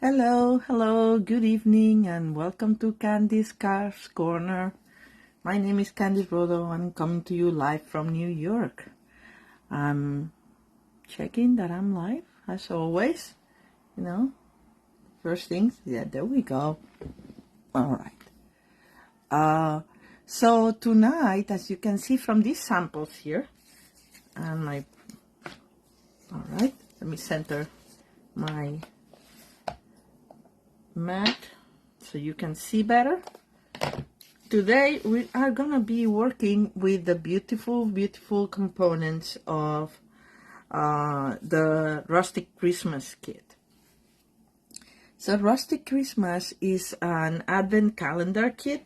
Hello, good evening, and welcome to Candy's Cars Corner. My name is Candy Rodo, and I'm coming to you live from New York. I'm checking that I'm live, as always. First things, yeah, there we go. All right. So tonight, as you can see from these samples here, and all right, let me center my mat so you can see better. Today we are gonna be working with the beautiful components of the Rustic Christmas kit. So Rustic Christmas is an advent calendar kit,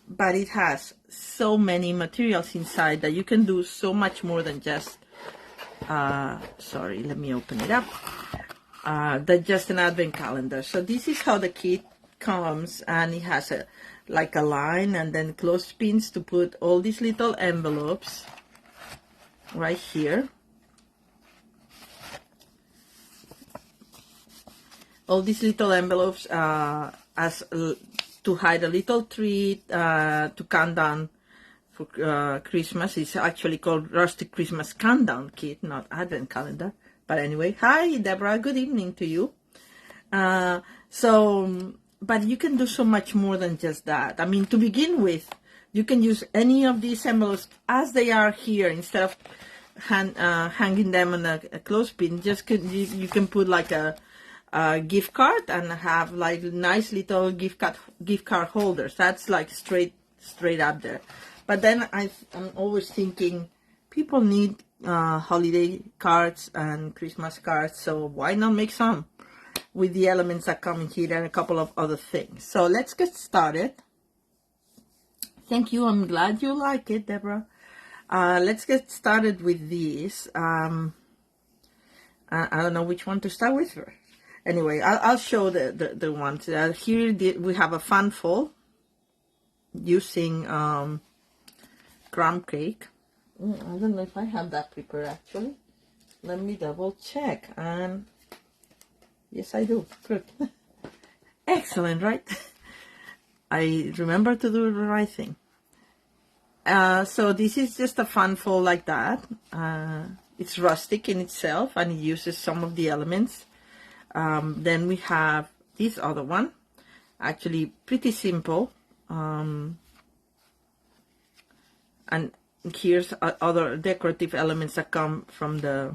but it has so many materials inside that you can do so much more than just sorry, let me open it up. Than just an advent calendar. So this is how the kit comes, and it has a line and then clothespins to put all these little envelopes right here. All these little envelopes as to hide a little treat to count down for Christmas. It's actually called Rustic Christmas Countdown kit, not advent calendar. But anyway, hi Deborah, good evening to you. But you can do so much more than just that. I mean, to begin with, you can use any of these envelopes as they are here instead of hanging them on a clothespin. You can put like a gift card and have like nice little gift card holders. That's like straight up there. But then I'm always thinking people need holiday cards and Christmas cards, so why not make some with the elements that come in here and a couple of other things. So let's get started. Thank you, I'm glad you like it, Deborah. Let's get started with these. I don't know which one to start with first. Anyway, I'll show the ones. Here we have a fan fold using crumb cake. I don't know if I have that prepared actually. Let me double check. And yes, I do. Good. Excellent, right? I remember to do the right thing. So this is just a fun fold like that. It's rustic in itself and it uses some of the elements. Then we have this other one. Actually pretty simple. And here's other decorative elements that come from the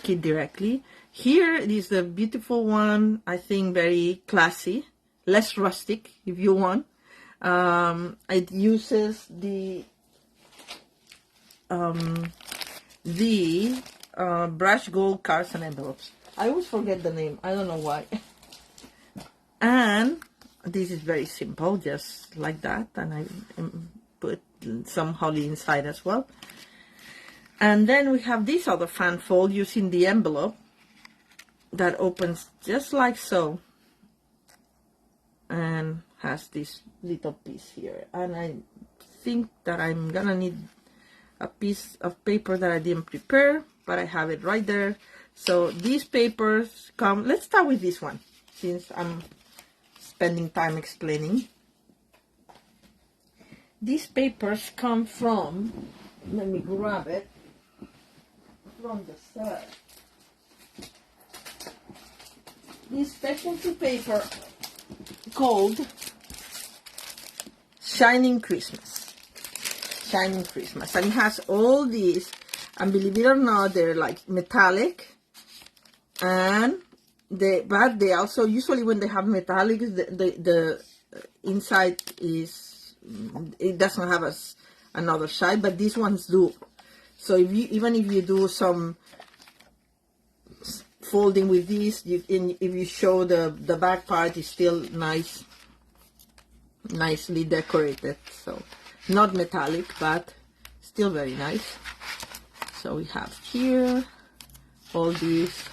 kit directly. Here is the beautiful one, I think very classy, less rustic if you want. It uses the brushed gold cards and envelopes. I always forget the name, I don't know why. And this is very simple, just like that, and I put some holly inside as well. And then we have this other fan fold using the envelope that opens just like so and has this little piece here. And I think that I'm gonna need a piece of paper that I didn't prepare, but I have it right there. So these papers come, let's start with this one since I'm spending time explaining. These papers come from, let me grab it, from the side. This specialty paper called Shining Christmas. And it has all these, and believe it or not, they're like metallic, and but they also, usually when they have metallic, the inside is, it doesn't have another side, but these ones do. So even if you do some folding with these, if you show the back part is still nicely decorated. So not metallic, but still very nice. So we have here all these.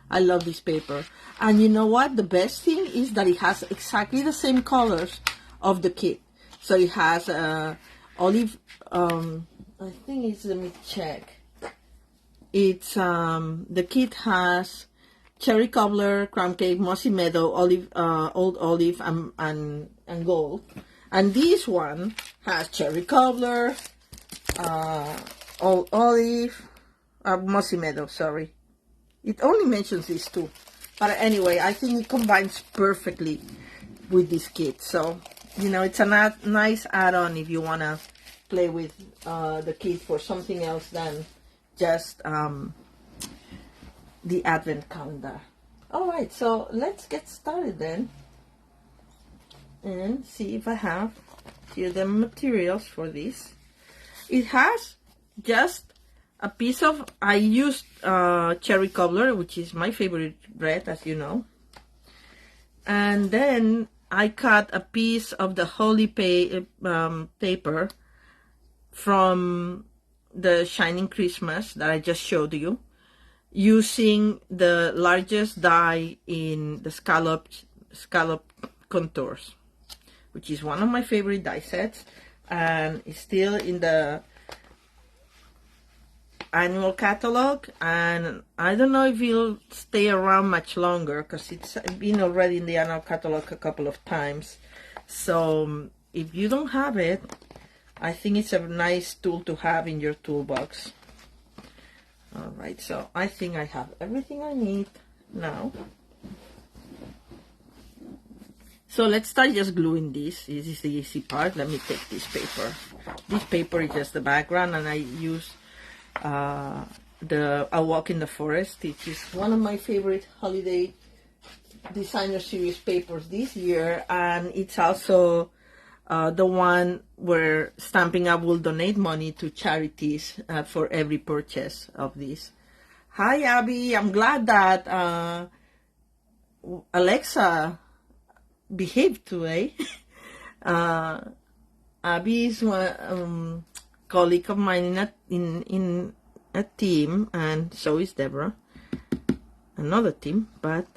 I love this paper. And you know what? The best thing is that it has exactly the same colors of the kit. So it has olive, I think it's, let me check. It's, the kit has cherry cobbler, crumb cake, mossy meadow, olive, old olive, and gold. And this one has cherry cobbler, old olive, mossy meadow, sorry. It only mentions these two. But anyway, I think it combines perfectly with this kit. So, you know, it's a nice add-on if you want to play with the kit for something else than just the advent calendar. Alright, so let's get started then. And see if I have here the materials for this. It has just a piece of, I used cherry cobbler, which is my favorite bread, as you know. And then I cut a piece of the holy paper from the Shining Christmas that I just showed you, using the largest die in the scallop contours, which is one of my favorite die sets, and it's still in the annual catalog, and I don't know if it'll stay around much longer because it's been already in the annual catalog a couple of times. So if you don't have it, I think it's a nice tool to have in your toolbox. Alright, so I think I have everything I need now. So let's start just gluing this. This is the easy part. Let me take this paper. This paper is just the background, and I use A Walk in the Forest, which is one of my favorite holiday designer series papers this year, and it's also the one where Stampin' Up! Will donate money to charities for every purchase of this. Hi Abby, I'm glad that Alexa behaved today. Abby is one colleague of mine in a team, and so is Deborah, another team, but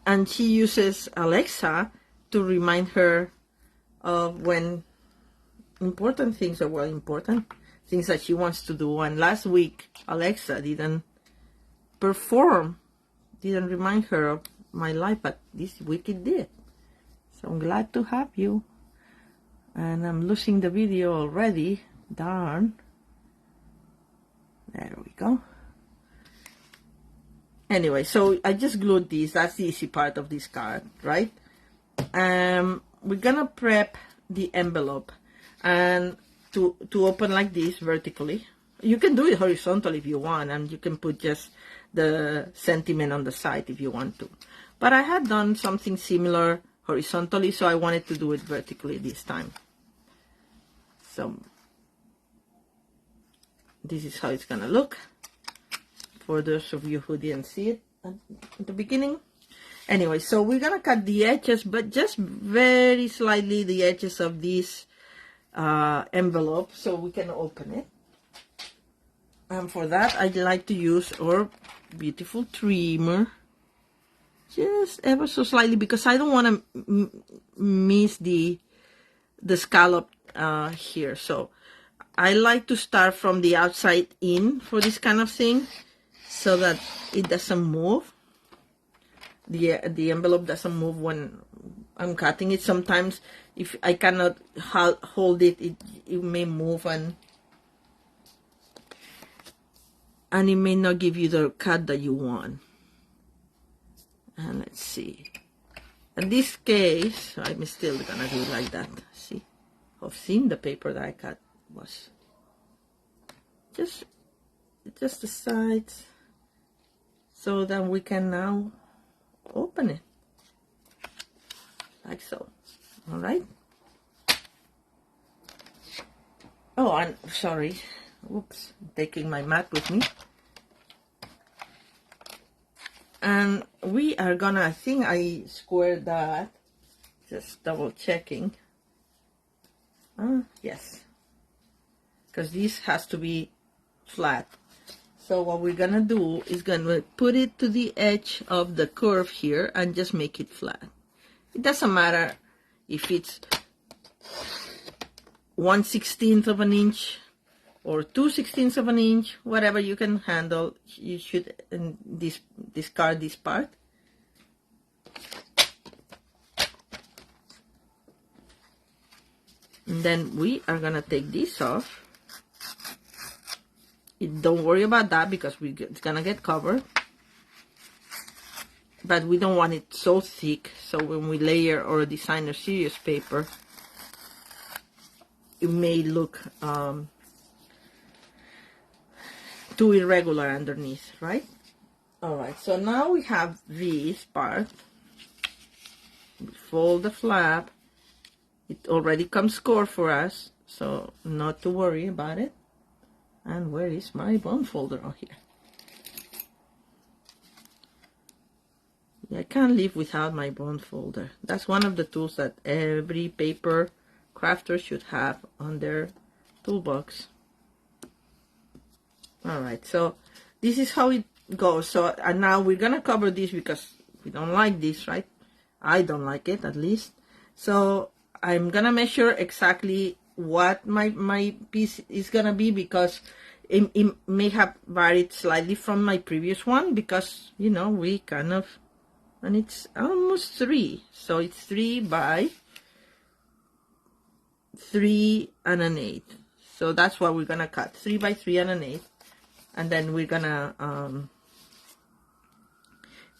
and she uses Alexa to remind her of when important things are, well, important things that she wants to do. And last week Alexa didn't remind her of my life, but this week it did. So I'm glad to have you. And I'm losing the video already. Darn. There we go. Anyway, so I just glued these. That's the easy part of this card, right? We're gonna prep the envelope, and to open like this vertically. You can do it horizontally if you want, and you can put just the sentiment on the side if you want to. But I had done something similar horizontally, so I wanted to do it vertically this time. So this is how it's gonna look for those of you who didn't see it at the beginning. Anyway, so we're gonna cut the edges, but just very slightly the edges of this envelope so we can open it. And for that, I'd like to use our beautiful trimmer, just ever so slightly, because I don't want to miss the scallop here. So I like to start from the outside in for this kind of thing, so that it doesn't move. The envelope doesn't move when I'm cutting it. Sometimes if I cannot hold it, it may move, and it may not give you the cut that you want. And let's see. In this case, I'm still gonna do it like that. See, I've seen the paper that I cut was just the sides, so that we can now open it like so. All right. Oh, I'm sorry. Oops, I'm taking my mat with me. And we are gonna, I think I squared that, just double checking. Yes, because this has to be flat. So what we're gonna do is gonna put it to the edge of the curve here and just make it flat. It doesn't matter if it's 1/16 of an inch or 2/16 of an inch, whatever you can handle. You should discard this part. And then we are gonna take this off. Don't worry about that because it's gonna get covered. But we don't want it so thick, so when we layer our designer series paper, it may look too irregular underneath, right? Alright, so now we have this part. We fold the flap. It already comes scored for us, so not to worry about it. And where is my bond folder? Oh, here. Yeah, I can't live without my bond folder. That's one of the tools that every paper crafter should have on their toolbox. Alright, so this is how it goes. So and now we're gonna cover this because we don't like this, right? I don't like it, at least. So I'm gonna measure exactly what my piece is gonna be, because it may have varied slightly from my previous one, because, you know, we kind of, and it's almost 3, so it's 3 by 3 and an 1/8. So that's what we're gonna cut, 3 by 3 and an 1/8, and then we're gonna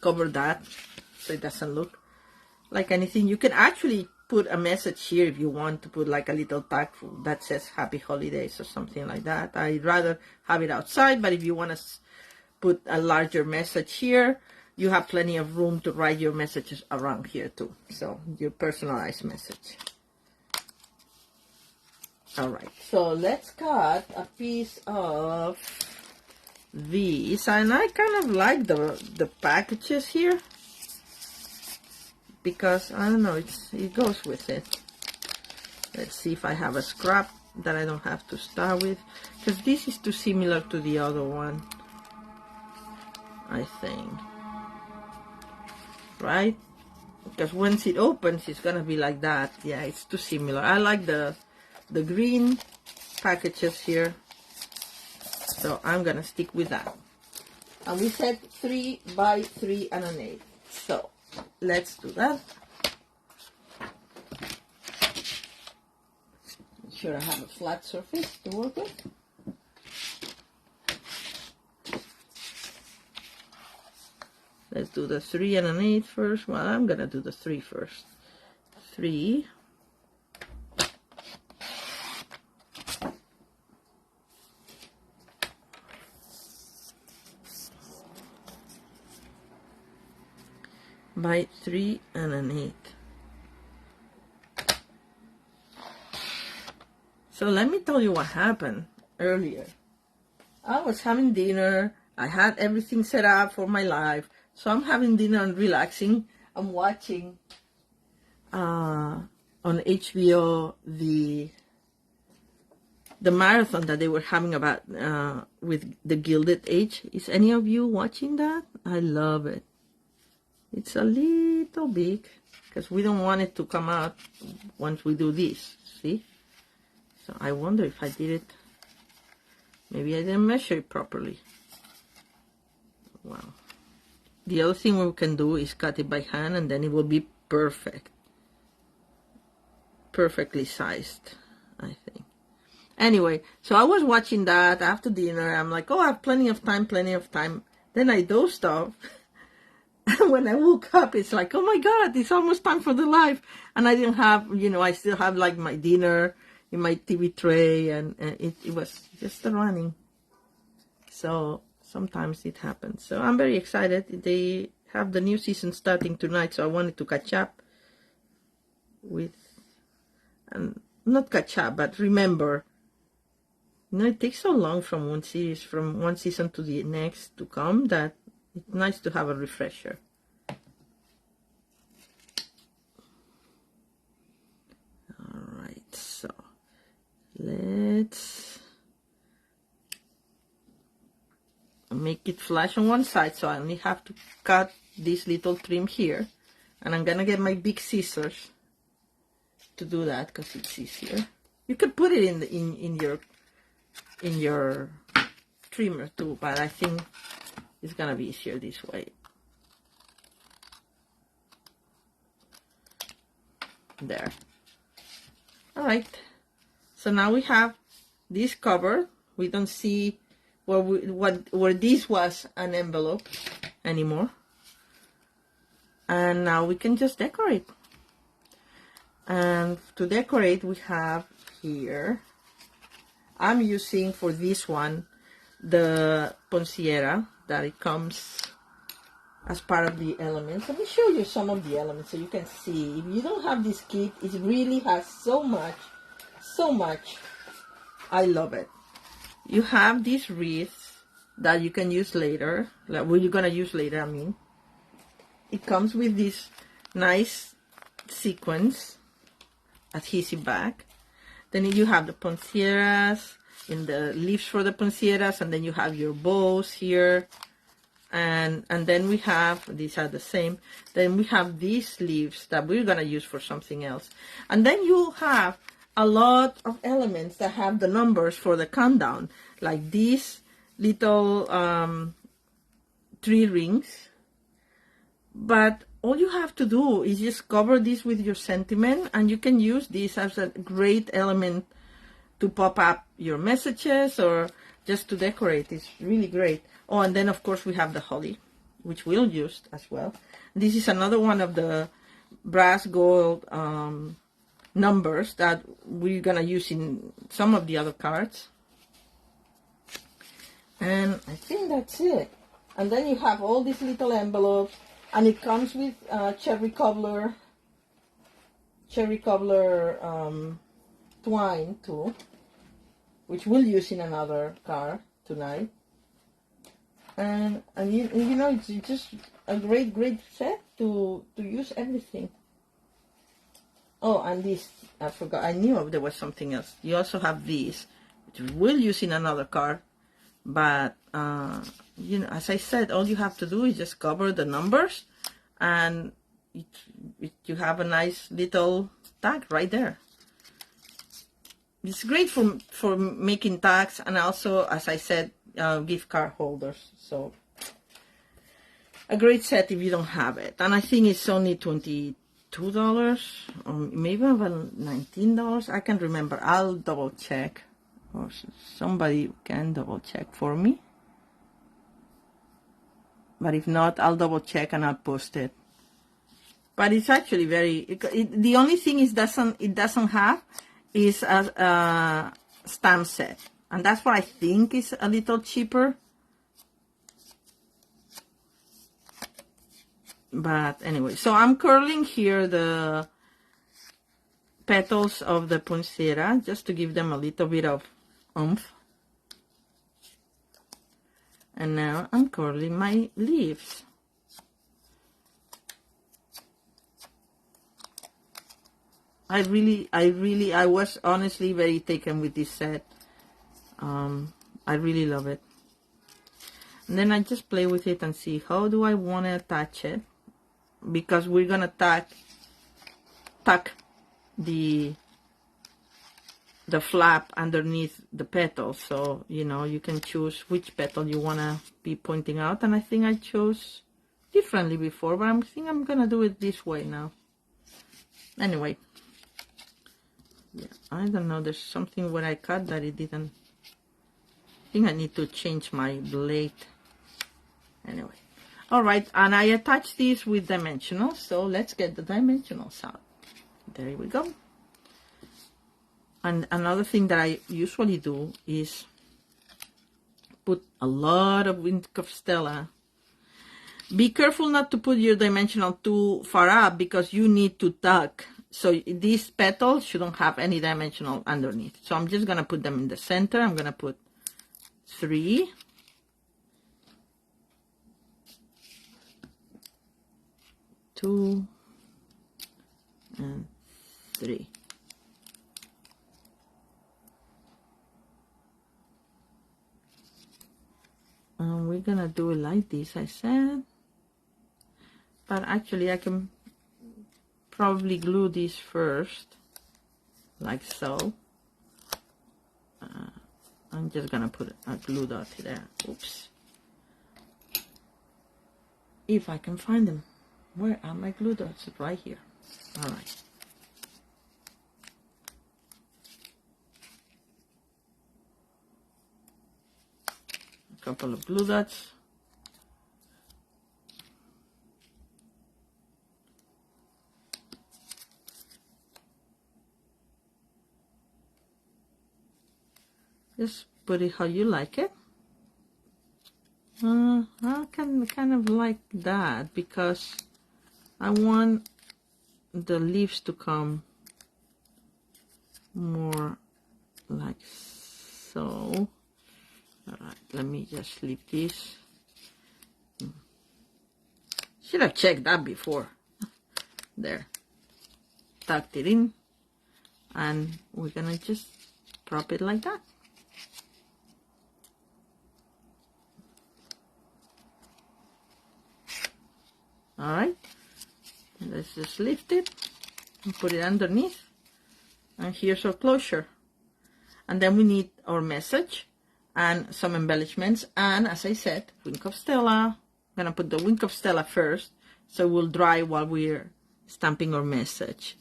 cover that so it doesn't look like anything. You can actually put a message here if you want to put like a little tag that says Happy Holidays or something like that. I'd rather have it outside, but if you want to put a larger message here, you have plenty of room to write your messages around here too. So your personalized message. Alright, so let's cut a piece of these, and I kind of like the packages here, because I don't know, it goes with it. Let's see if I have a scrap that I don't have to start with, because this is too similar to the other one, I think, right? Because once it opens, it's gonna be like that. Yeah, it's too similar. I like the green packages here, so I'm gonna stick with that. And we said 3 by 3 and an 1/8. So let's do that. Make sure I have a flat surface to work with. Let's do the 3 and an 1/8 first. Well, I'm gonna do the 3 first. 3. By 3 and an 1/8. So let me tell you what happened earlier. I was having dinner. I had everything set up for my life. So I'm having dinner and relaxing. I'm watching on HBO the marathon that they were having about with the Gilded Age. Is any of you watching that? I love it. It's a little big because we don't want it to come out once we do this, see? So I wonder if I did it, maybe I didn't measure it properly. Wow. The other thing we can do is cut it by hand, and then it will be perfect. Perfectly sized, I think. Anyway, so I was watching that after dinner. I'm like, oh, I have plenty of time. Then I dozed off. And when I woke up, it's like, oh my God, it's almost time for the live. And I didn't have, you know, I still have like my dinner in my TV tray, and it was just running. So sometimes it happens. So I'm very excited. They have the new season starting tonight, so I wanted to catch up with, and not catch up, but remember, you know, it takes so long from one series, from one season to the next to come, that it's nice to have a refresher. Alright, so let's make it flash on one side, so I only have to cut this little trim here, and I'm gonna get my big scissors to do that because it's easier. You could put it in your in your trimmer too, but I think it's gonna be easier this way. There. All right, so now we have this covered. We don't see where this was an envelope anymore, and now we can just decorate. And to decorate, we have here, I'm using for this one the ponciera that it comes as part of the elements. Let me show you some of the elements so you can see. If you don't have this kit, it really has so much. I love it. You have these wreaths that you can use later, like what you're gonna use later, I mean. It comes with this nice sequence adhesive back. Then you have the poncieras and the leaves for the poncieras, and then you have your bows here, and then we have, these are the same, then we have these leaves that we're gonna use for something else, and then you have a lot of elements that have the numbers for the countdown, like these little 3 rings. But all you have to do is just cover this with your sentiment, and you can use this as a great element to pop up your messages or just to decorate. It's really great. Oh, and then of course we have the holly, which we'll use as well. This is another one of the brass gold numbers that we're gonna use in some of the other cards. And I think that's it. And then you have all these little envelopes. And it comes with cherry cobbler twine too, which we'll use in another card tonight. And you know, it's just a great set to use everything. Oh, and this, I forgot, I knew there was something else. You also have these, which we'll use in another card. But you know, as I said, all you have to do is just cover the numbers, and you have a nice little tag right there. It's great for making tags, and also, as I said, gift card holders. So a great set if you don't have it. And I think it's only $22 or maybe even $19. I can't remember. I'll double check. Or somebody can double check for me, but if not, I'll double check and I'll post it. But it's actually the only thing it doesn't have is a stamp set, and that's what I think is a little cheaper. But anyway, so I'm curling here the petals of the ponciera just to give them a little bit of oomph. And now I'm curling my leaves. I was honestly very taken with this set. I really love it. And then I just play with it and see how do I want to attach it, because we're gonna tuck the flap underneath the petal. So you know, you can choose which petal you want to be pointing out, and I think I chose differently before, but I think I'm gonna do it this way now. Anyway, yeah, I don't know, there's something where I cut that it didn't. I think I need to change my blade. Anyway, all right, and I attach these with dimensionals, so let's get the dimensionals out. There we go. And another thing that I usually do is put a lot of ink of Stella. Be careful not to put your dimensional too far up, because you need to tuck. So these petals shouldn't have any dimensional underneath. So I'm just going to put them in the center. I'm going to put 3. 2 and 3. And we're gonna do it like this, I said. But actually I can probably glue this first, like so. I'm just gonna put a glue dot there. Oops. If I can find them. Where are my glue dots? Right here. All right. A couple of glue dots. Just put it how you like it. I kind of like that because I want the leaves to come more like so. All right, let me just leave this. Should have checked that before. There. Tucked it in. And we're gonna just prop it like that. All right, let's just lift it and put it underneath. And here's our closure. And then we need our message and some embellishments. And as I said, wink of Stella. I'm gonna put the wink of Stella first, so it will dry while we're stamping our message.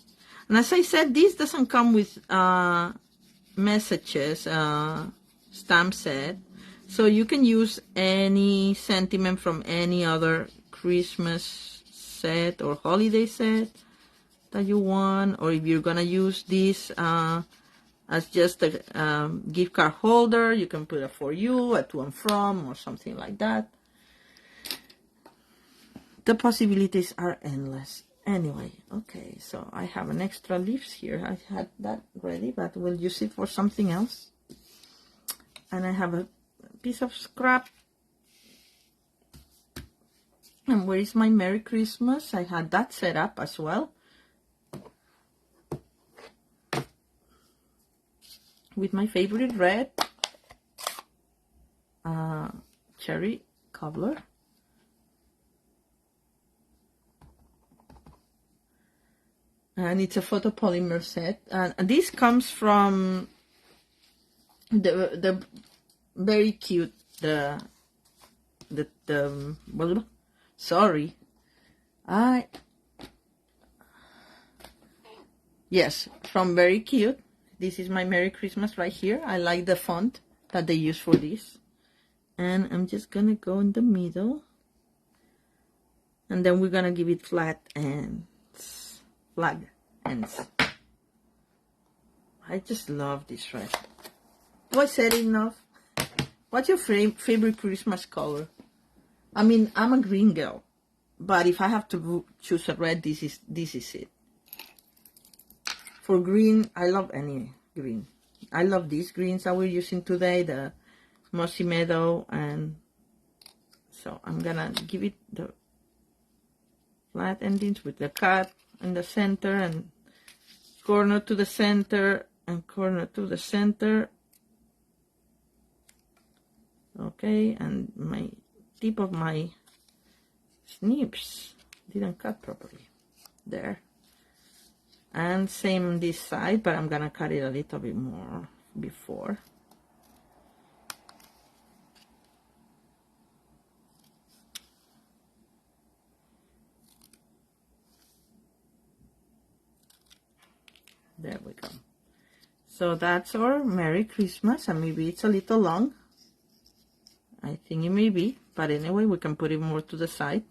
And as I said, this doesn't come with messages stamp set, so you can use any sentiment from any other Christmas set or holiday set that you want, or if you're gonna use this as just a gift card holder, you can put a for you, a to and from, or something like that. The possibilities are endless. Anyway, okay, so I have an extra leaves here. I had that ready, but we'll use it for something else. And I have a piece of scrap. And where is my Merry Christmas? I had that set up as well. With my favorite red cherry cobbler. And it's a photopolymer set. And this comes from the very cute, well, sorry. Yes, from Very Cute. This is my Merry Christmas right here. I like the font that they use for this. And I'm just gonna go in the middle. And then we're gonna give it flat ends. Flag ends. I just love this red. Do I said enough? What's your favorite Christmas color? I mean, I'm a green girl, but if I have to choose a red, this is it. For green, I love any green. I love these greens that we're using today, the Mossy Meadow, and so I'm gonna give it the flat endings with the cut in the center and corner to the center and corner to the center. Okay, and my tip of my snips didn't cut properly. There. And same on this side, but I'm gonna cut it a little bit more before. There we go. So that's our Merry Christmas, and maybe it's a little long. I think it may be, but anyway, we can put it more to the side.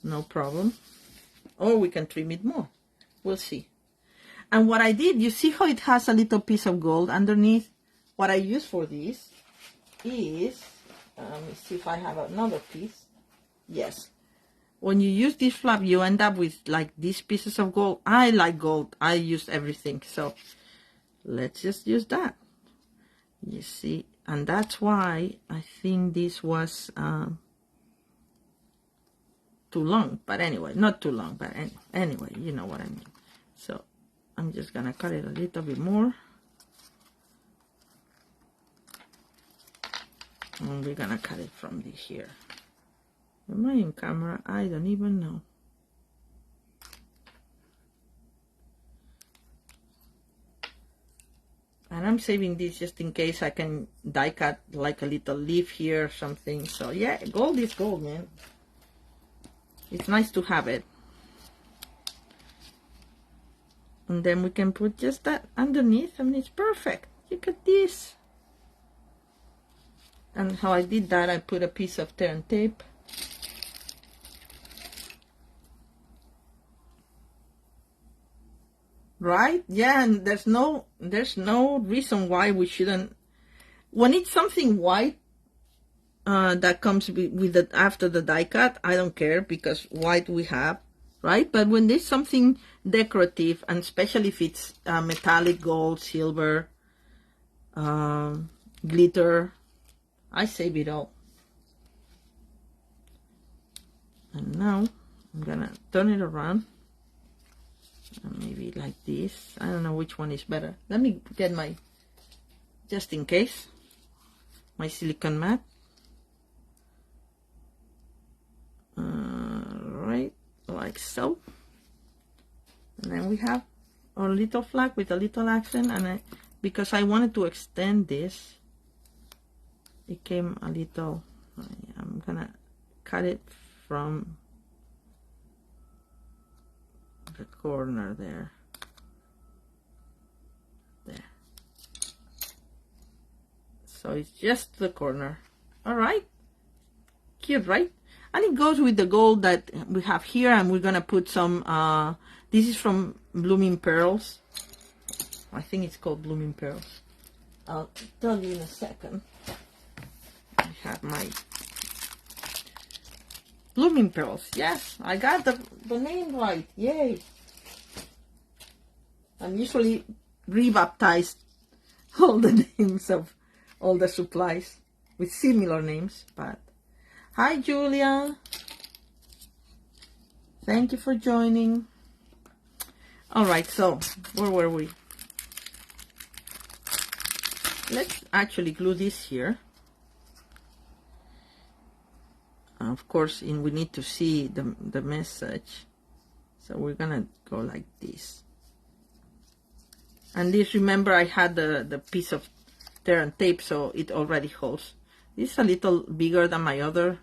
No problem. Or we can trim it more. We'll see. And what I did, you see how it has a little piece of gold underneath? What I use for this is, let me see if I have another piece. Yes. When you use this flap, you end up with like these pieces of gold. I like gold. I use everything. So let's just use that. You see? And that's why I think this was too long, but anyway, not too long, but anyway, you know what I mean. So I'm just gonna cut it a little bit more, and we're gonna cut it from the here. Am I in camera? I don't even know. And I'm saving this just in case I can die cut like a little leaf here or something. So yeah, gold is gold, man. It's nice to have it. And then we can put just that underneath and it's perfect. Look at this. And how I did that, I put a piece of tear and tape. Right? Yeah, and there's no reason why we shouldn't. When it's something white that comes with the after the die cut, I don't care because white we have, right? But when there's something decorative, and especially if it's metallic, gold, silver, glitter, I save it all. And now I'm gonna turn it around. Maybe like this. I don't know which one is better. Let me get my, just in case, my silicone mat. Right, like so. And then we have our little flag with a little accent. And because I wanted to extend this, it came a little, I'm gonna cut it from the corner there. So it's just the corner. All right, cute, right? And it goes with the gold that we have here, and we're gonna put some this is from Blooming Pearls. I think it's called Blooming Pearls. I'll tell you in a second. I have my Blooming Pearls. Yes, I got the name right. Yay. I'm usually rebaptized all the names of all the supplies with similar names, but hi Julia, thank you for joining. All right, so where were we? Let's actually glue this here. Of course, we need to see the message, so we're gonna go like this. And this, remember, I had the piece of tear and tape, so it already holds. This is a little bigger than my other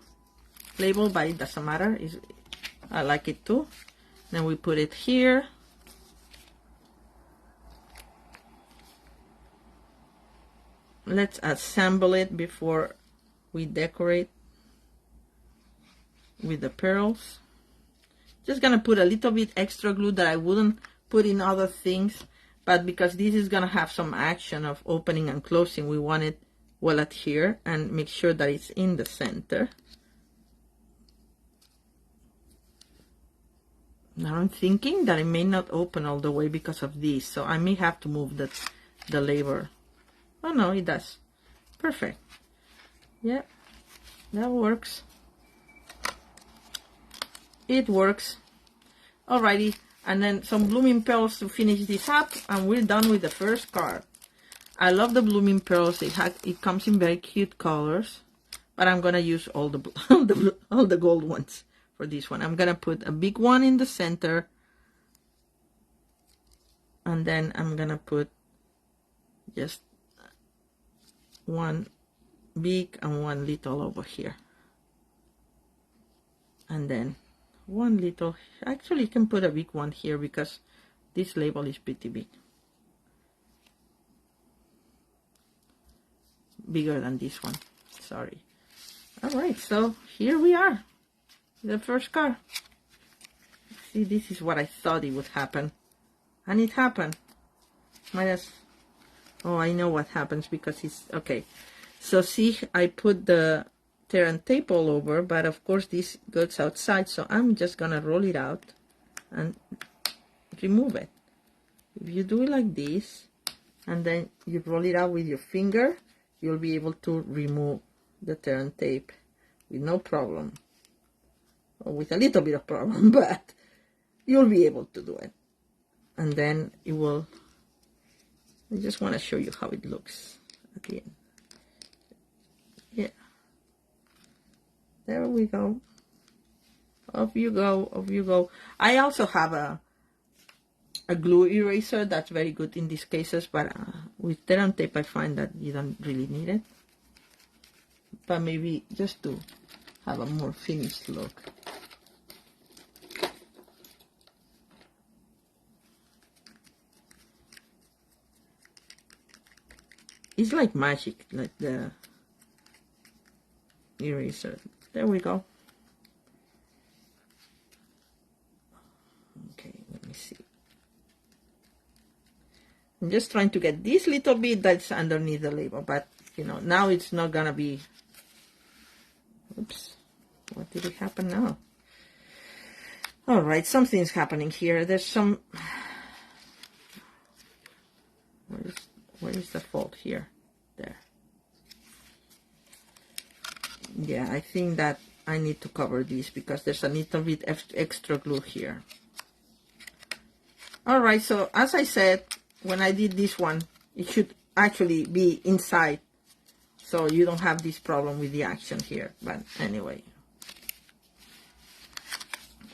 label, but it doesn't matter. I like it too. Then we put it here. Let's assemble it before we decorate with the pearls. Just gonna put a little bit extra glue that I wouldn't put in other things, but because this is gonna have some action of opening and closing, we want it well adhere and make sure that it's in the center. Now I'm thinking that it may not open all the way because of this, so I may have to move the label. Oh no, it does. Perfect. Yeah, that works. It works. Alrighty, and then some Blooming Pearls to finish this up, and we're done with the first card. I love the Blooming Pearls. It comes in very cute colors, but I'm gonna use all the gold ones for this one. I'm gonna put a big one in the center, and then I'm gonna put just one big and one little over here, and then one little. Actually, you can put a big one here because this label is pretty big, bigger than this one, sorry. All right, so here we are, the first card. See, this is what I thought it would happen, and it happened. Oh, I know what happens because it's okay. So see, I put the tear and tape all over, but of course this goes outside, so I'm just gonna roll it out and remove it. If you do it like this and then you roll it out with your finger, you'll be able to remove the tear and tape with no problem, or with a little bit of problem, but you'll be able to do it. And then it will, I just want to show you how it looks at the end. Yeah, there we go. Off you go, off you go. I also have a glue eraser that's very good in these cases, but with Terran tape I find that you don't really need it, but maybe just to have a more finished look. It's like magic, like the eraser. There we go. Okay, let me see. I'm just trying to get this little bit that's underneath the label, but you know, now it's not gonna be. Oops, what did it happen now? All right, something's happening here. There's some. Where is the fault here? There. Yeah, I think that I need to cover this because there's a little bit extra glue here. All right, so as I said, when I did this one, it should actually be inside, so you don't have this problem with the action here. But anyway,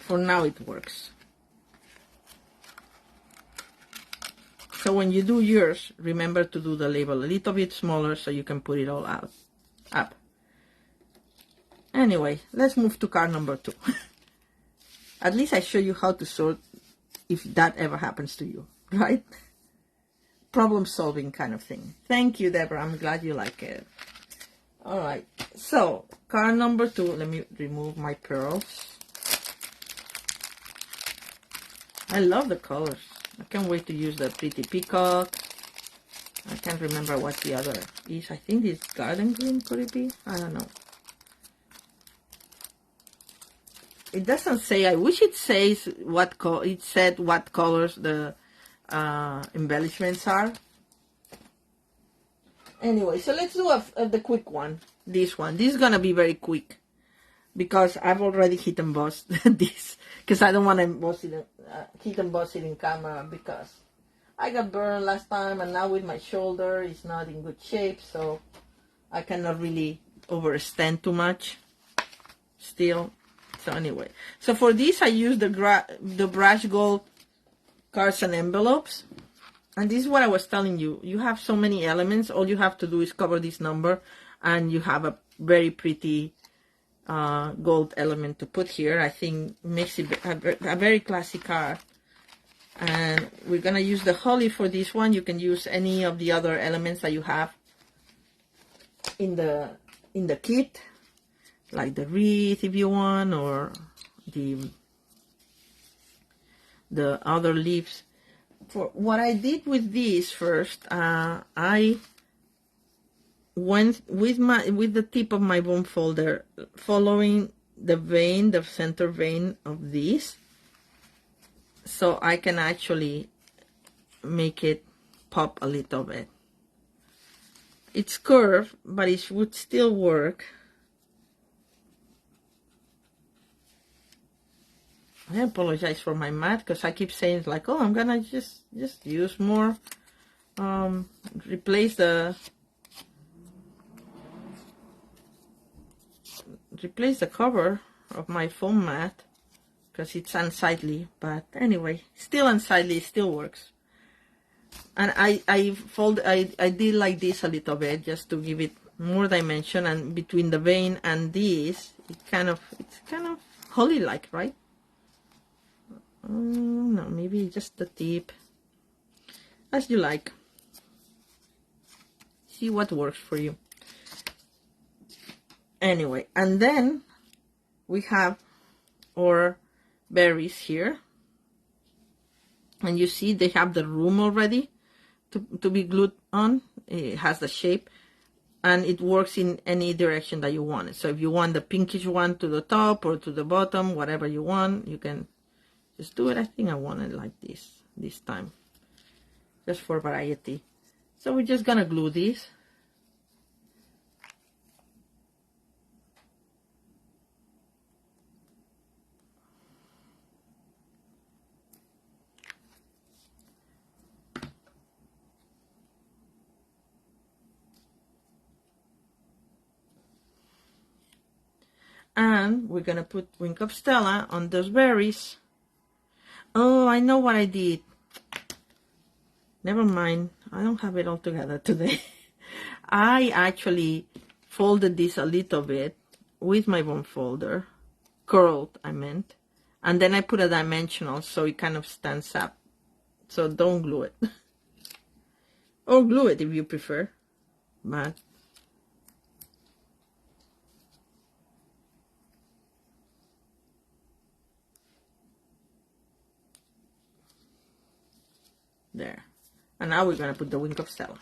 for now it works. So when you do yours, remember to do the label a little bit smaller so you can put it all out, up. Anyway, let's move to card number 2. At least I show you how to sort if that ever happens to you, right? Problem solving kind of thing. Thank you, Deborah. I'm glad you like it. All right. So card number 2. Let me remove my pearls. I love the colors. I can't wait to use the pretty peacock. I can't remember what the other is. I think it's garden green. Could it be? I don't know. It doesn't say. I wish it says what it said what colors the embellishments are. Anyway, so let's do the quick one. This one. This is gonna be very quick because I've already hit and embossed this because I don't want to emboss it, hit and emboss it in camera because I got burned last time, and now with my shoulder it's not in good shape, so I cannot really overextend too much still. So anyway, so for this I use the brush gold cards and envelopes, and this is what I was telling you. You have so many elements. All you have to do is cover this number, and you have a very pretty gold element to put here. I think makes it a very classy card. And we're gonna use the holly for this one. You can use any of the other elements that you have in the kit, like the wreath if you want, or the other leaves. For what I did with these first, I went with the tip of my bone folder, following the vein, the center vein of this, so I can actually make it pop a little bit. It's curved, but it would still work. I apologize for my mat because I keep saying like, oh, I'm gonna just use more, replace the cover of my foam mat because it's unsightly. But anyway, still unsightly, it still works. And I did like this a little bit just to give it more dimension, and between the vein and this, it's kind of holly like, right? No, maybe just the tip, as you like. See what works for you. Anyway, and then we have our berries here, and you see they have the room already to be glued on. It has the shape, and it works in any direction that you want it. So if you want the pinkish one to the top or to the bottom, whatever you want, you can just do it. I think I want it like this time, just for variety. So we're just gonna glue this. And we're gonna put Wink of Stella on those berries. Oh, I know what I did. Never mind. I don't have it all together today. I actually folded this a little bit with my bone folder, curled, I meant, and then I put a dimensional so it kind of stands up. So don't glue it. Or glue it if you prefer, but there. And now we're gonna put the wing of Stella.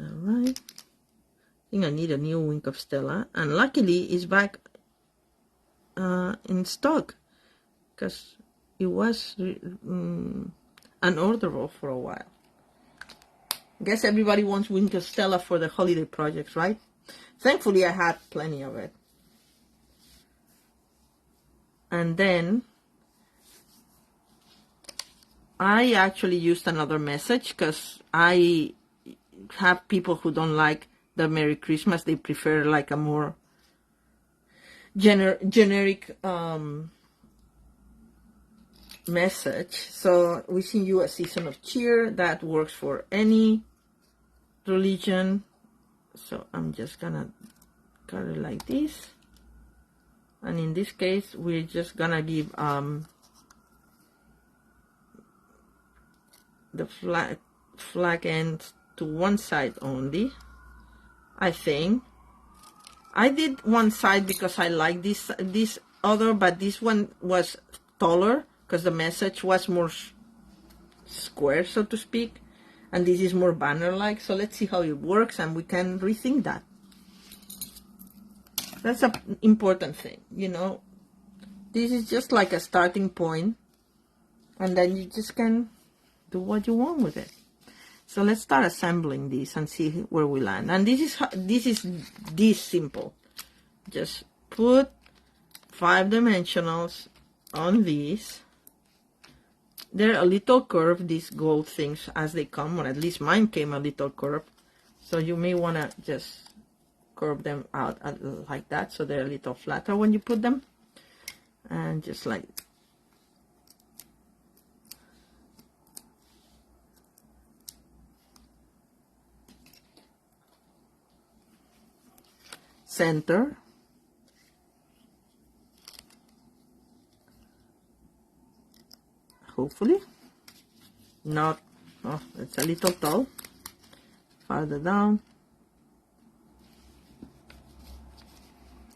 Alright. I think I need a new wing of Stella, and luckily it's back in stock, because it was unorderable for a while. I guess everybody wants wing of Stella for the holiday projects, right? Thankfully I had plenty of it. And then I actually used another message, because I have people who don't like the Merry Christmas. They prefer like a more generic message. So wishing you a season of cheer. That works for any religion. So I'm just gonna cut it like this, and in this case we're just gonna give the flag ends to one side only. I think I did one side because I like this other, but this one was taller because the message was more square, so to speak, and this is more banner-like. So let's see how it works, and we can rethink that. That's an important thing, you know. This is just like a starting point, and then you just can do what you want with it. So let's start assembling this and see where we land. And this is this simple. Just put 5 dimensionals on these. They're a little curved, these gold things, as they come, or at least mine came a little curved. So you may want to just curve them out like that, so they're a little flatter when you put them. And just like center, hopefully not. Oh, it's a little tall. Farther down.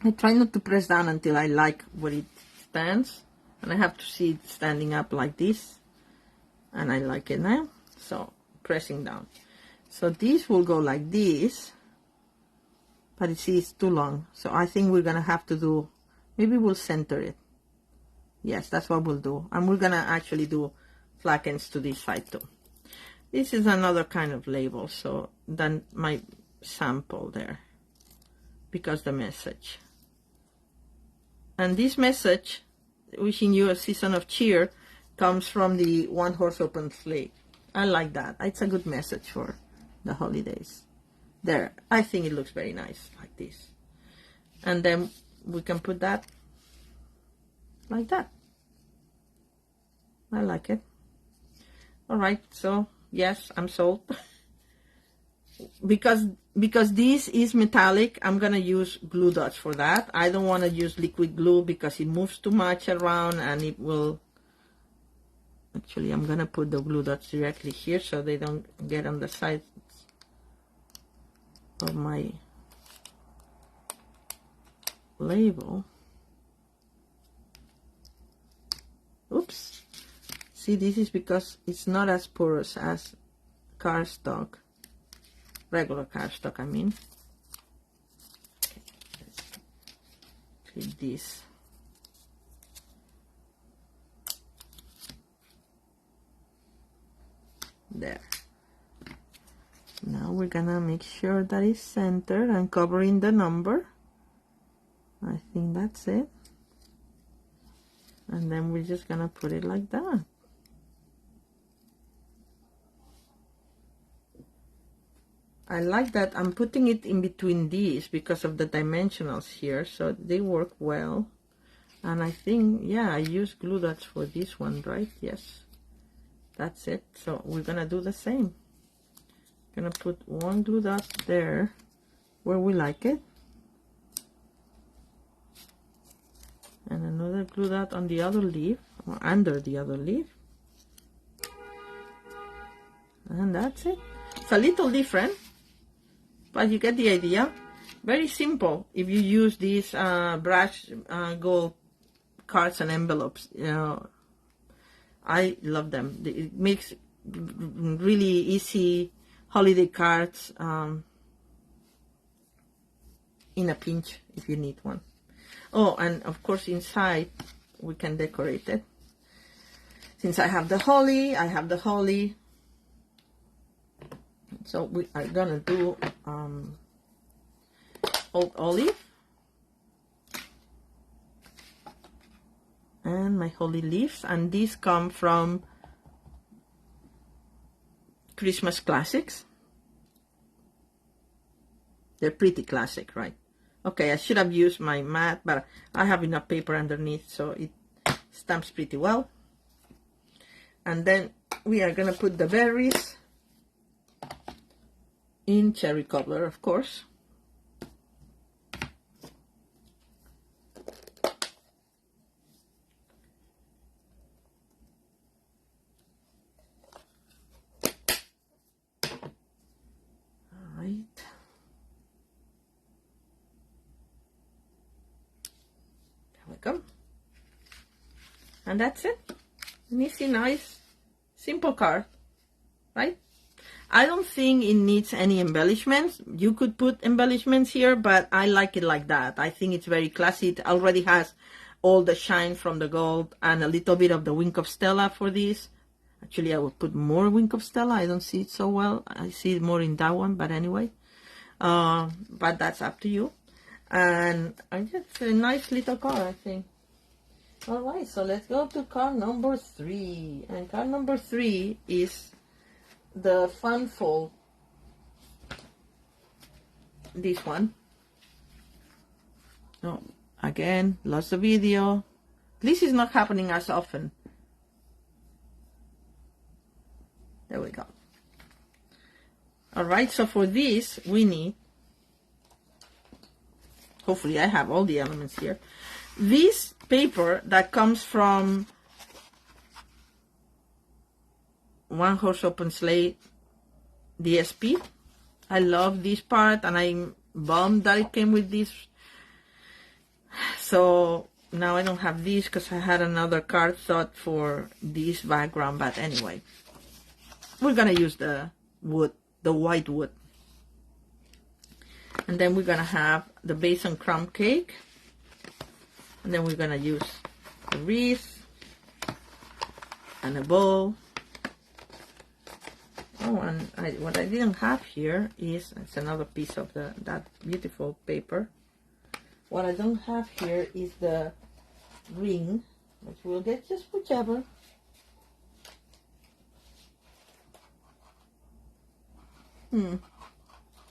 I try not to press down until I like where it stands, and I have to see it standing up like this, and I like it now, so pressing down. So this will go like this, but you see it's too long, so I think we're gonna have to do, maybe we'll center it. Yes, that's what we'll do. And we're gonna actually do flag ends to this side too. This is another kind of label, so then my sample there, because the message. And this message, wishing you a season of cheer, comes from the One Horse Open Sleigh. I like that. It's a good message for the holidays. There, I think it looks very nice like this. And then we can put that like that. I like it. All right, so yes, I'm sold. because this is metallic, I'm gonna use glue dots for that. I don't want to use liquid glue because it moves too much around, and it will. Actually, I'm gonna put the glue dots directly here so they don't get on the sides of my label. Oops. See, this is because it's not as porous as cardstock, regular cardstock, I mean. Okay, let's clip this. There. Now we're gonna make sure that it's centered and covering the number. I think that's it. And then we're just gonna put it like that. I like that I'm putting it in between these because of the dimensionals here, so they work well. And I think, yeah, I use glue dots for this one, right? Yes, That's it. So we're gonna do the same. Gonna put one glue dot there where we like it, and another glue dot on the other leaf, or under the other leaf, and that's it. It's a little different, but you get the idea. Very simple if you use these brush gold cards and envelopes. You know, I love them. It makes really easy holiday cards in a pinch if you need one. Oh, and of course inside we can decorate it. Since I have the holly, so we are gonna do old olive and my holly leaves, and these come from Christmas Classics. They're pretty classic, right? Okay, I should have used my mat, but I have enough paper underneath, so it stamps pretty well. And then we are gonna put the berries in cherry cobbler, of course. And that's it. An easy, nice, simple card, right? I don't think it needs any embellishments. You could put embellishments here, but I like it like that. I think it's very classy. It already has all the shine from the gold and a little bit of the Wink of Stella for this. Actually, I would put more Wink of Stella. I don't see it so well. I see it more in that one, but anyway. But that's up to you. And I just a nice little card, I think. Alright, so let's go to card number 3. And card number 3 is the fun fold. This one. Oh, again, lost the video. This is not happening as often. There we go. Alright, so for this, we need, hopefully I have all the elements here, this paper that comes from One Horse Open Sleigh DSP. I love this part, and I'm bummed that it came with this. So now I don't have this because I had another card thought for this background, but anyway, we're gonna use the wood, the white wood. And then we're gonna have the base and crumb cake. And then we're gonna use a wreath and a bow. Oh, and what I didn't have here is, it's another piece of that beautiful paper. What I don't have here is the ring, which we'll get just whichever.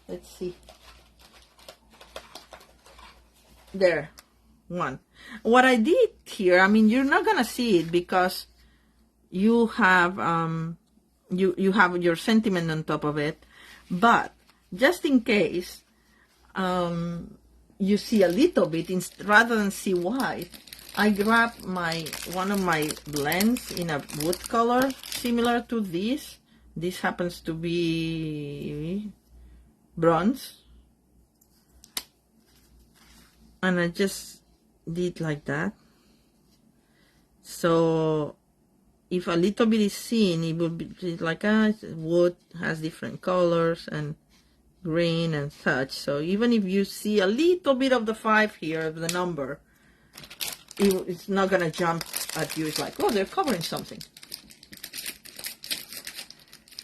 Let's see. There, one. What I did here, I mean, you're not gonna see it because you have you have your sentiment on top of it, but just in case you see a little bit, rather than see white, I grabbed one of my blends in a wood color similar to this. This happens to be bronze, and I just did like that. So if a little bit is seen, it will be like wood has different colors and green and such. So even if you see a little bit of the 5 here, the number, it's not gonna jump at you. It's like, oh, they're covering something.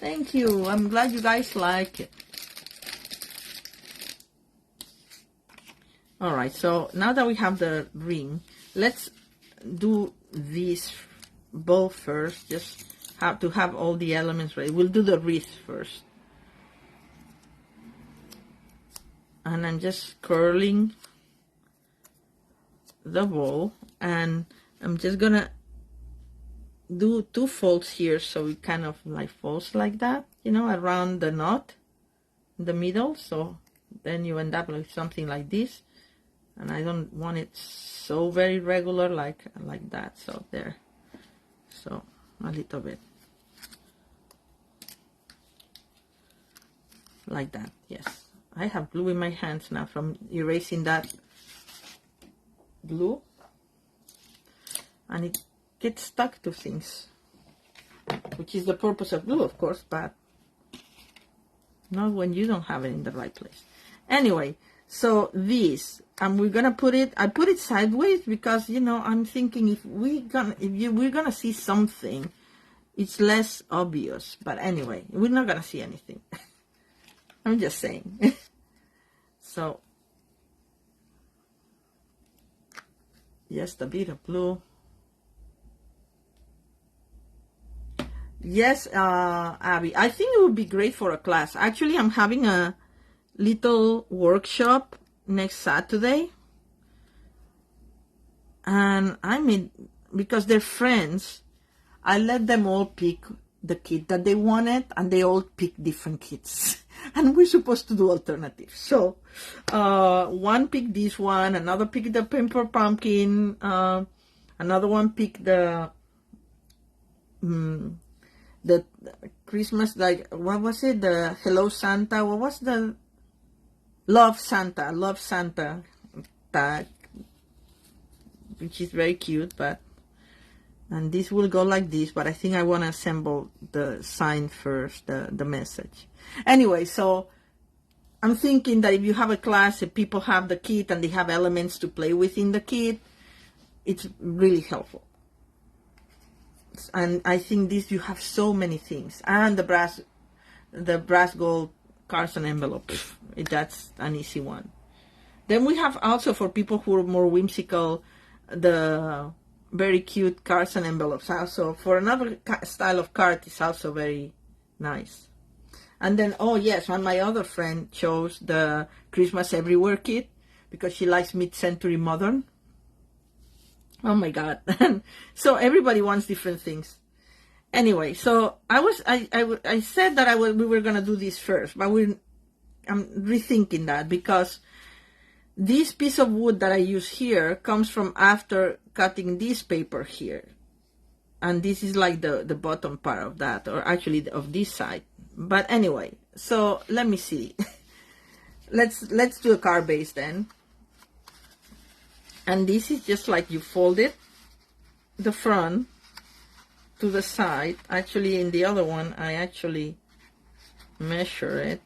Thank you. I'm glad you guys like it. All right, so now that we have the ring, let's do this bow first. Just have to have all the elements ready. We'll do the wreath first. And I'm just curling the bow, and I'm just gonna do 2 folds here, so it kind of like folds like that, you know, around the knot in the middle. So then you end up with something like this, and I don't want it so very regular like that. So there, so a little bit like that. Yes, I have glue in my hands now from erasing that glue, and it gets stuck to things, which is the purpose of glue, of course, but not when you don't have it in the right place. Anyway, so this, and we're gonna put it, I put it sideways because, you know, I'm thinking if we're gonna see something, it's less obvious. But anyway, we're not gonna see anything. I'm just saying. So just a bit of blue. Yes, Abby, I think it would be great for a class. Actually, I'm having a little workshop next Saturday, and I mean, because they're friends, I let them all pick the kit that they wanted, and they all pick different kits. And we're supposed to do alternatives. So one picked this one, another picked the Pimper Pumpkin, another one picked the Christmas, like, what was it? The Hello Santa. What was the Love Santa tag, which is very cute, but, and this will go like this, but I think I want to assemble the sign first, the message. Anyway, so I'm thinking that if you have a class, if people have the kit and they have elements to play with in the kit, it's really helpful. And I think this, you have so many things, and the brass gold cards and envelope, that's an easy one. Then we have also, for people who are more whimsical, the very cute cards and envelopes. Also, for another style of card, is also very nice. And then, oh yes, and my other friend chose the Christmas Everywhere kit because she likes mid-century modern. Oh my God. So everybody wants different things. Anyway, so I said that we were going to do this first, but I'm rethinking that, because this piece of wood that I use here comes from after cutting this paper here. And this is like the bottom part of that, or actually of this side. But anyway, so let me see. let's do a card base then. And this is just like you fold it, the front to the side. Actually, in the other one, I actually measure it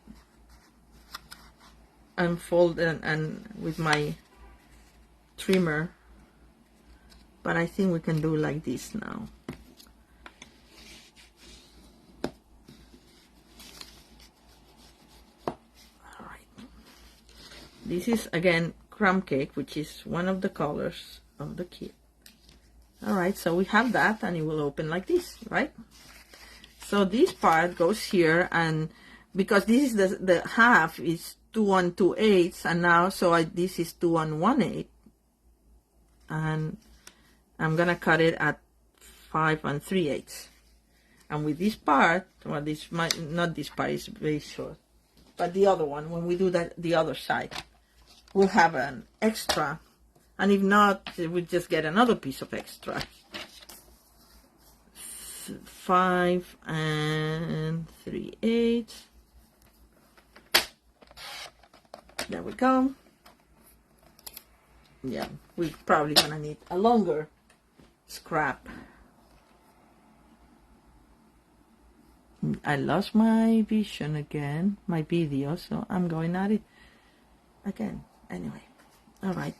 and fold it, and with my trimmer. But I think we can do like this now. All right. This is again crumb cake, which is one of the colors of the kit. All right, so we have that, and it will open like this, right? So this part goes here, and because this is the half is 2 1/2/8, and now this is 2 1/1/8, and I'm gonna cut it at 5 3/8. And with this part, well, this might not, this part is very short, but the other one, when we do that, the other side, we'll have an extra, and if not, we'll just get another piece of extra. 5 3/8. There we go. Yeah, we're probably gonna need a longer scrap. I lost my vision again, my video, so I'm going at it again. Anyway, all right.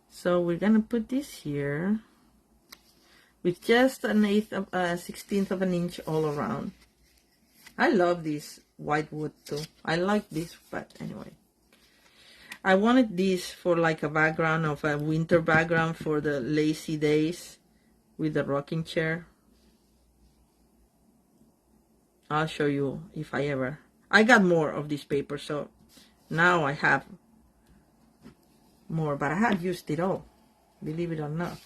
So we're gonna put this here with just an 1/16 of an inch all around. I love this white wood too. I like this, but anyway. I wanted this for like a background, of a winter background for the lazy days with the rocking chair. I'll show you if I ever. I got more of this paper, so now I have more, but I had used it all, believe it or not.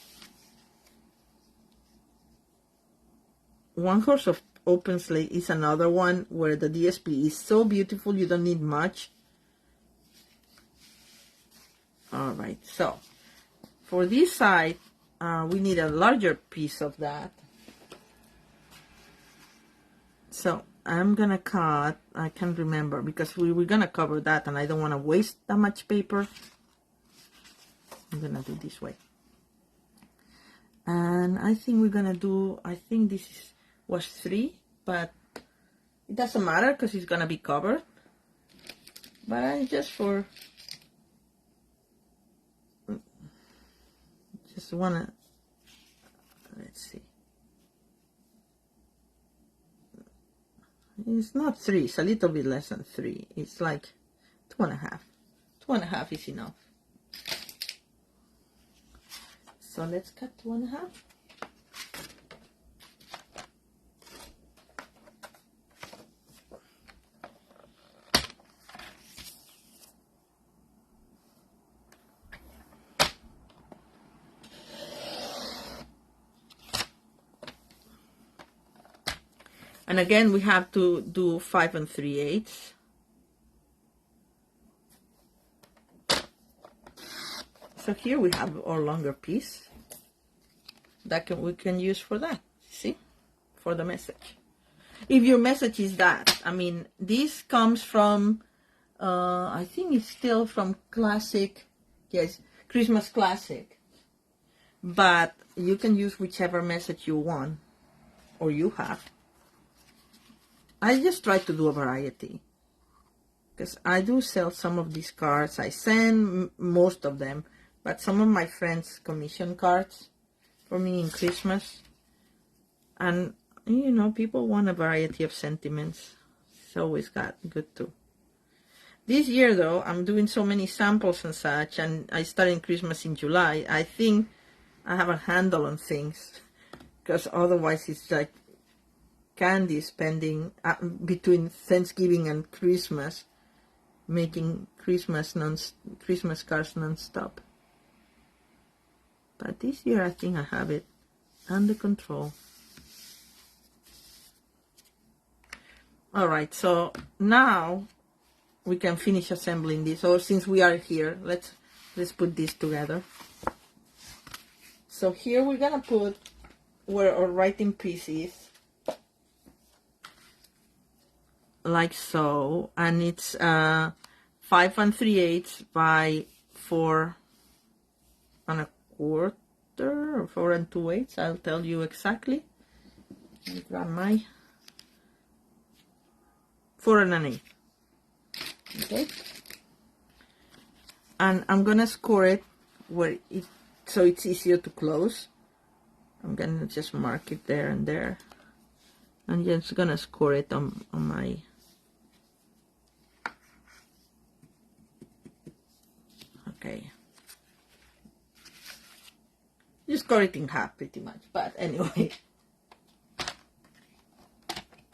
One Horse of Open Slate is another one where the DSP is so beautiful you don't need much. Alright, so for this side, we need a larger piece of that. So I'm gonna cut, I can't remember because we're gonna cover that and I don't want to waste that much paper. I'm gonna do this way. And I think we're gonna do, I think this was 3, but it doesn't matter because it's gonna be covered. But I just wanna, let's see. It's not 3, it's a little bit less than 3. It's like 2.5. 2.5 is enough. So let's cut 2.5. And again, we have to do 5 3/8. So here we have our longer piece that we can use for that, see, for the message. If your message is that, I mean, this comes from, I think it's still from Classic, yes, Christmas Classic. But you can use whichever message you want or you have. I just try to do a variety because I do sell some of these cards. I send most of them, but some of my friends commission cards for me in Christmas. And, you know, people want a variety of sentiments. It's always good too. This year, though, I'm doing so many samples and such, and I started Christmas in July. I think I have a handle on things because otherwise it's like Candy spending between Thanksgiving and Christmas, making Christmas cards non-stop. But this year I think I have it under control. Alright, so now we can finish assembling this. Or since we are here, let's put this together. So here we're gonna put where our writing piece is. Like so, and it's 5 3/8 by 4 1/4 or 4 2/8. I'll tell you exactly. Let me grab my 4 1/8. Okay, and I'm gonna score it where it so it's easier to close. I'm gonna just mark it there and there. I'm just gonna score it on my okay. Just score it in half pretty much, but anyway.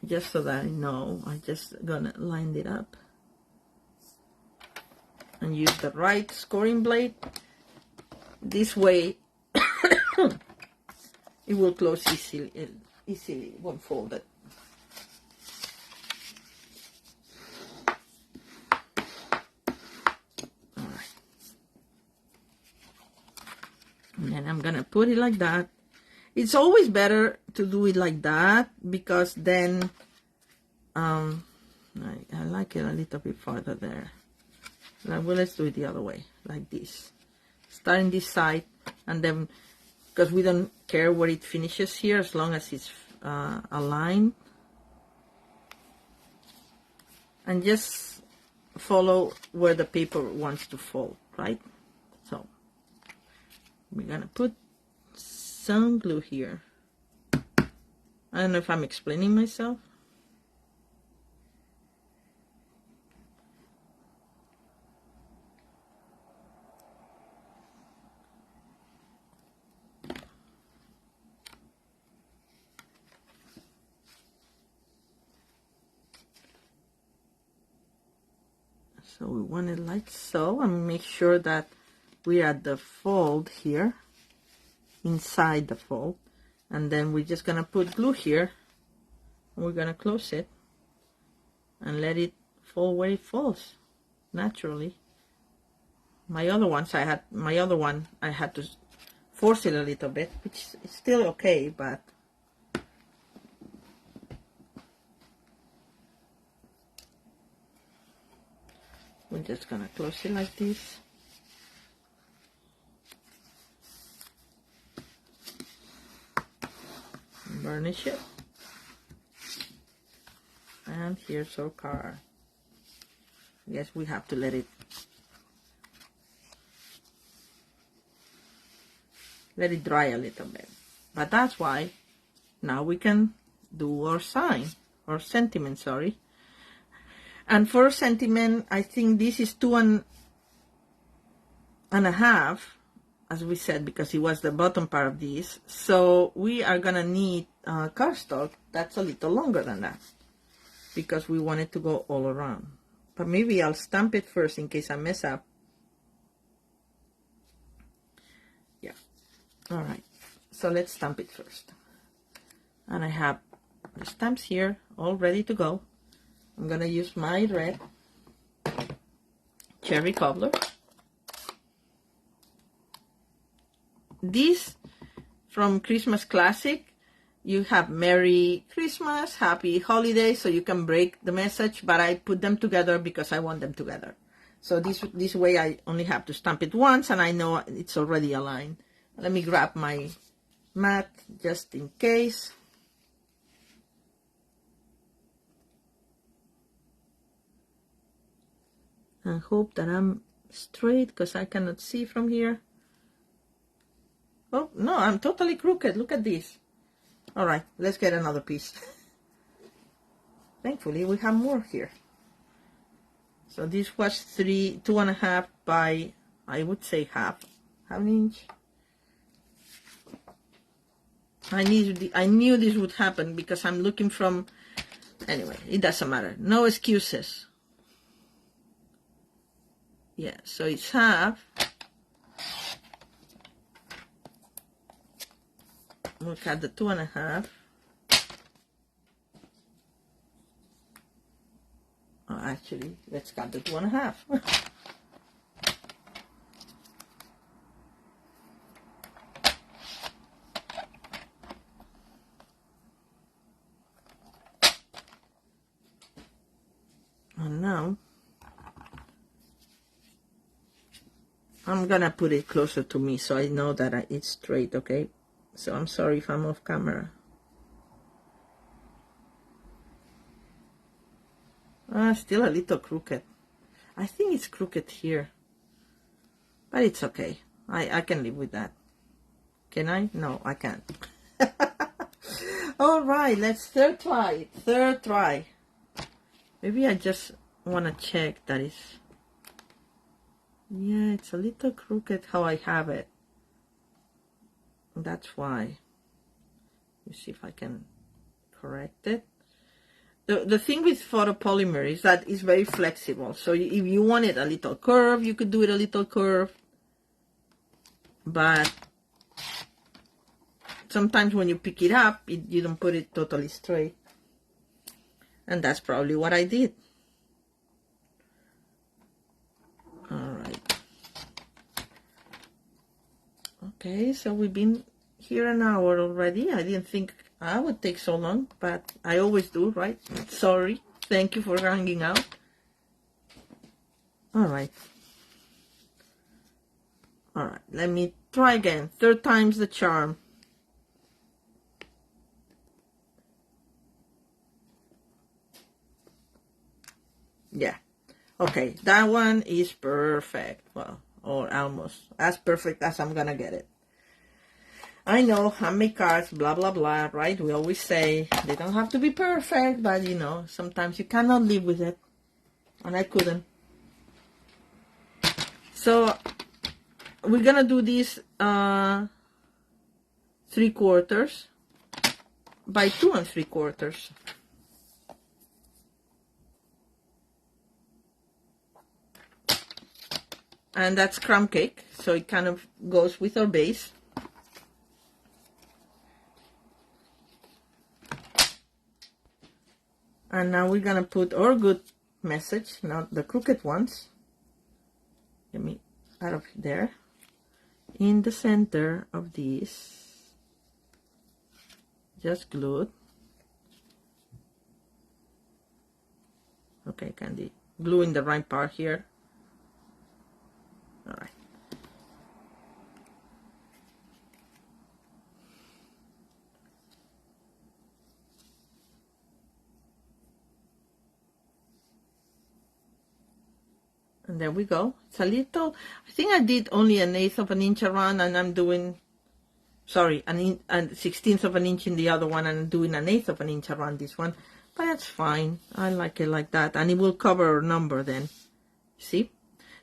Just so that I know, I'm just gonna line it up and use the right scoring blade. This way it will close easily, it won't fold it. Alright. And then I'm gonna put it like that. It's always better to do it like that because then I like it a little bit farther there. Well, let's do it the other way, like this. Starting this side, and then because we don't care where it finishes here as long as it's aligned, and just follow where the paper wants to fold, right? So we're gonna put some glue here. I don't know if I'm explaining myself. So we want it like so, and make sure that we're at the fold here, inside the fold, and then we're just gonna put glue here We're gonna close it and let it fall where it falls naturally. My other one I had to force it a little bit, which is still okay, but we're just gonna close it like this. Burnish it. And here's our card. Yes, we have to let it dry a little bit. But that's why now we can do our sign, or sentiment, sorry. And for sentiment, I think this is 2.5, as we said, because it was the bottom part of this. So we are gonna need cardstock that's a little longer than that, because we want it to go all around. But maybe I'll stamp it first in case I mess up. Yeah. All right. So let's stamp it first. And I have the stamps here all ready to go. I'm gonna use my red cherry cobbler. This from Christmas Classic. You have Merry Christmas, Happy Holidays, so you can break the message, but I put them together because I want them together. So this way I only have to stamp it once, and I know it's already aligned. Let me grab my mat just in case. And hope that I'm straight, because I cannot see from here. Oh, no, I'm totally crooked. Look at this. All right, let's get another piece. Thankfully, we have more here. So this was 2.5 by, I would say half an inch. I knew this would happen because I'm looking from, anyway, it doesn't matter. No excuses. Yeah, so it's half. We'll cut the 2.5. Oh, actually, let's cut the 2.5. And now, I'm gonna put it closer to me so I know that it's straight, okay? So I'm sorry if I'm off camera. Still a little crooked. I think it's crooked here. But it's okay. I can live with that. Can I? No, I can't. All right, let's third try. Maybe I just want to check that it's... Yeah, it's a little crooked how I have it. That's why. Let me see if I can correct it. The thing with photopolymer is that it's very flexible. So if you want it a little curve, you could do it a little curve. But sometimes when you pick it up, you don't put it totally straight. And that's probably what I did. All right. Okay, so we've been here an hour already. I didn't think I would take so long, but I always do, right? Sorry. Thank you for hanging out. All right. All right, let me try again. Third time's the charm. Yeah. Okay, that one is perfect. Well, or almost as perfect as I'm gonna get it. I know, handmade cards, blah, blah, blah, right? We always say they don't have to be perfect, but you know, sometimes you cannot live with it. And I couldn't. So, we're gonna do this 3/4 by 2 3/4. And that's crumb cake, so it kind of goes with our base. And now we're gonna put our good message, not the crooked ones. Let me out of there. In the center of this, just glued. Okay, Candy, glue in the right part here. All right. And there we go. It's a little, I think I did only 1/8 of an inch around, and I'm doing, sorry, and 1/16 of an inch in the other one, and I'm doing 1/8 of an inch around this one. But that's fine. I like it like that. And it will cover our number then. See?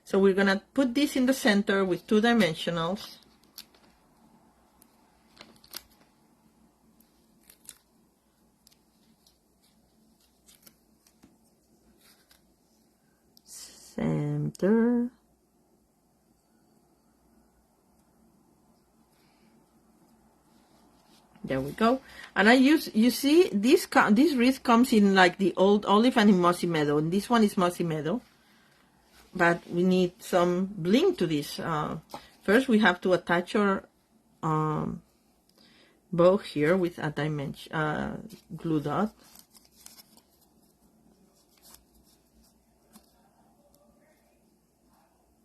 So we're going to put this in the center with 2 dimensionals. Center. There we go. And I use, you see, this wreath comes in like the old olive and in mossy meadow. And this one is mossy meadow. But we need some bling to this. First, we have to attach our bow here with a dimension glue dot.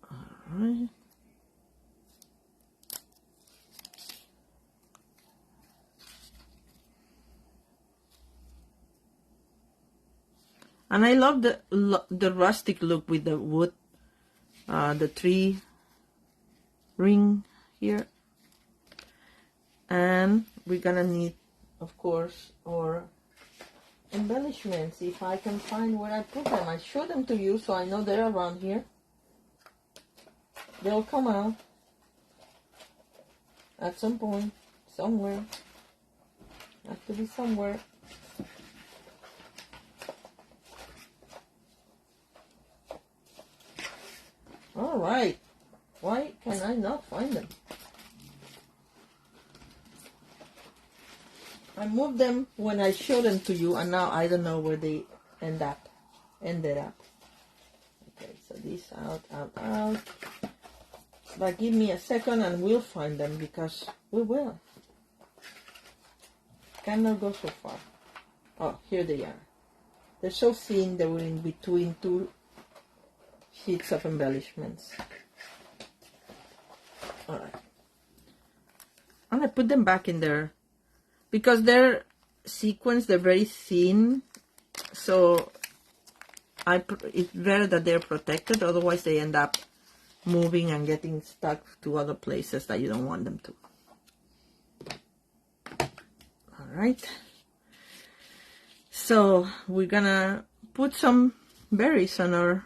All right. And I love the rustic look with the wood, the tree ring here. And we're gonna need, of course, our embellishments. If I can find where I put them, I show them to you so I know they're around here. They'll come out at some point, somewhere. Have to be somewhere. All right. Why can I not find them? I moved them when I showed them to you, and now I don't know where they ended up. Okay, so this out. But give me a second and we'll find them, because we will. Cannot go so far. Oh, here they are. They're so thin, they were in between 2 sheets of embellishments. Alright. And I put them back in there because they're sequins, they're very thin, so it's better that they're protected, otherwise they end up moving and getting stuck to other places that you don't want them to. Alright. So we're gonna put some berries on our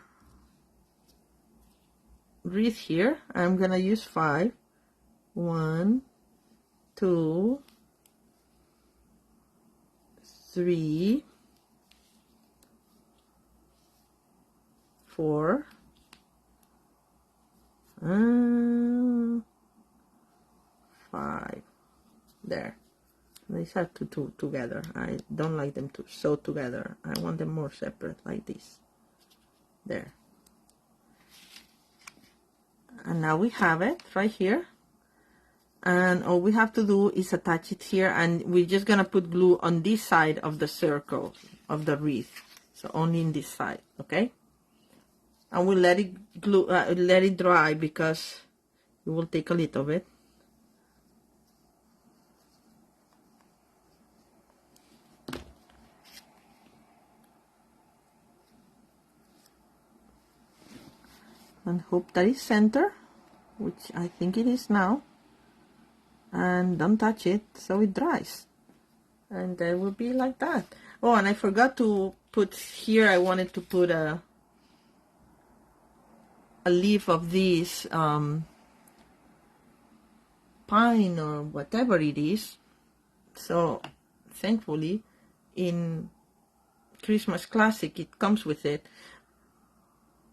wreath here. I'm gonna use 5. 1, 2, 3, 4, 5. There. These are two together. I don't like them to sew together. I want them more separate, like this. There. And now we have it right here. And all we have to do is attach it here, and we're just gonna put glue on this side of the circle of the wreath. So only in this side, okay? And we'll let it let it dry, because it will take a little bit. And hope that is center, which I think it is now. And don't touch it so it dries. And it will be like that. Oh, and I forgot to put here, I wanted to put a leaf of this pine or whatever it is. So thankfully in Christmas Classic it comes with it.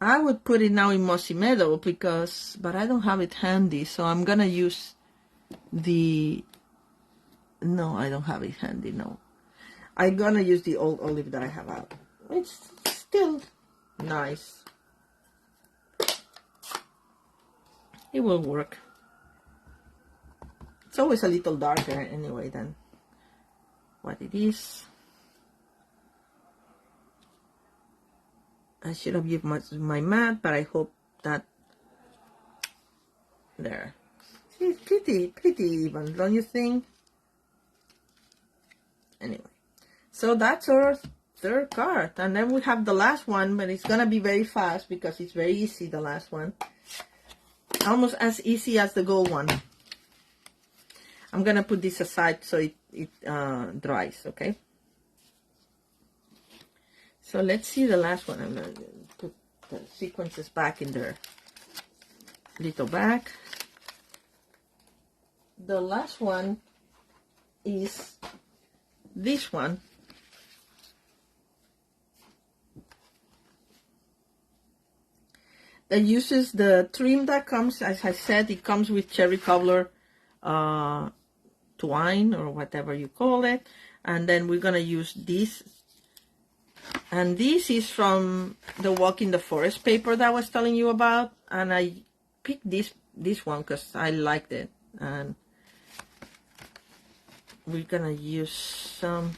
I would put it now in Mossy Meadow, but I don't have it handy, so I'm gonna use no, I don't have it handy, no. I'm gonna use the old olive that I have out. It's still nice. It will work. It's always a little darker anyway than what it is. I should have used my mat, but I hope that there. It's pretty even, don't you think? Anyway, so that's our third card, and then we have the last one, but it's gonna be very fast because it's very easy. The last one, almost as easy as the gold one. I'm gonna put this aside so it dries. Okay. So let's see the last one. I'm gonna put the sequences back in their little bag. The last one is this one. That uses the trim that comes, as I said, it comes with cherry cobbler twine or whatever you call it. And then we're gonna use this. And this is from the Walk in the Forest paper that I was telling you about. And I picked this one because I liked it. And we're gonna use some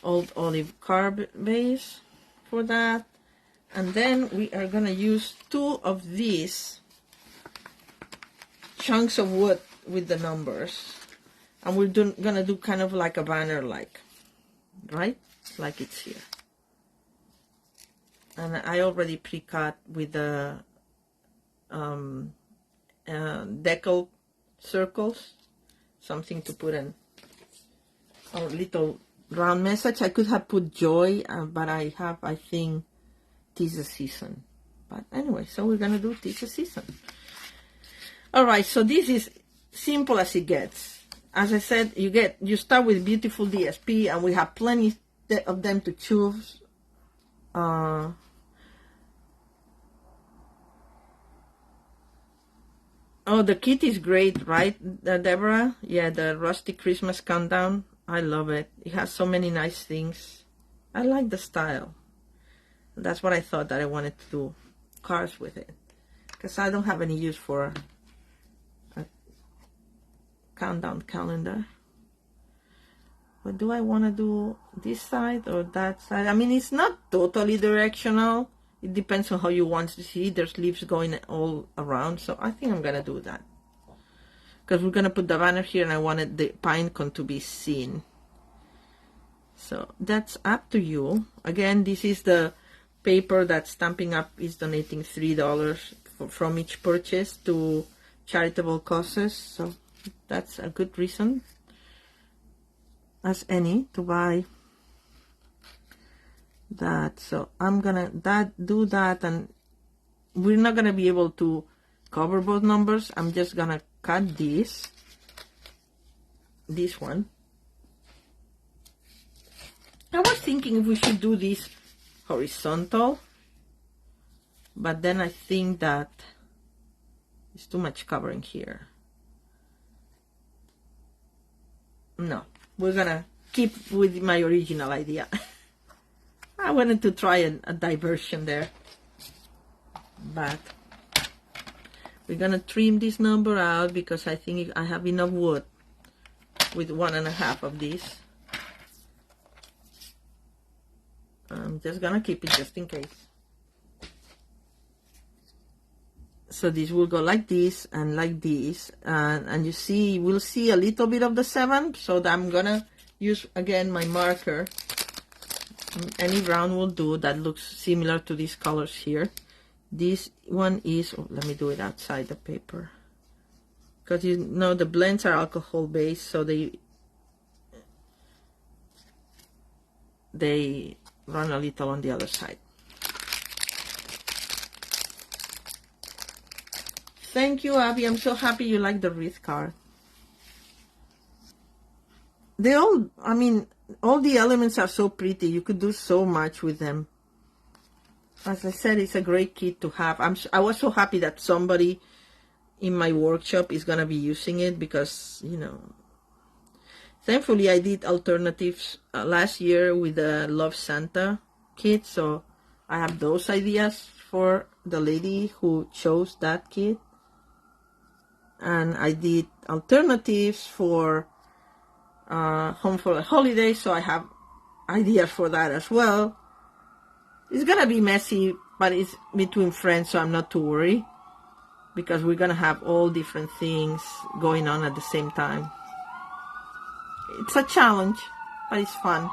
old olive carb base for that. And then we are gonna use 2 of these chunks of wood with the numbers. And we're gonna do kind of like a banner, right? Like it's here. And I already pre-cut with the decal circles. Something to put in a little round message. I could have put joy, but I think, tis the season. But anyway, so we're gonna do tis the season. All right, so this is simple as it gets. As I said, you start with beautiful DSP, and we have plenty of them to choose. Oh, the kit is great, right, Deborah? Yeah, the Rustic Christmas Countdown. I love it. It has so many nice things. I like the style. That's what I thought that I wanted to do cards with it. Because I don't have any use for a countdown calendar. But do I want to do this side or that side? I mean, it's not totally directional. It depends on how you want to see. There's leaves going all around. So I think I'm going to do that. Because we're going to put the banner here and I wanted the pine cone to be seen. So that's up to you. Again, this is the paper that Stampin' Up is donating $3 from each purchase to charitable causes. So that's a good reason as any to buy that. So I'm gonna do that, and we're not gonna be able to cover both numbers. I'm just gonna cut this one. I was thinking if we should do this horizontal, but then I think that it's too much covering here. No, we're gonna keep with my original idea. I wanted to try a diversion there, but we're gonna trim this number out because I think I have enough wood with 1.5 of these. I'm just gonna keep it just in case. So this will go like this and like this, and you see, we'll see a little bit of the 7, so that I'm gonna use again my marker. Any brown will do that looks similar to these colors here. This one is, let me do it outside the paper, because you know the blends are alcohol based, so they run a little on the other side. Thank you, Abby. I'm so happy you like the wreath card. They all, I mean, all the elements are so pretty. You could do so much with them. As I said, it's a great kit to have. I was so happy that somebody in my workshop is going to be using it because, you know. Thankfully, I did alternatives last year with the Love Santa kit, so I have those ideas for the lady who chose that kit. And I did alternatives for Home for the Holidays, so I have ideas for that as well. It's gonna be messy, but it's between friends, so I'm not too worried, because we're gonna have all different things going on at the same time. It's a challenge, but it's fun.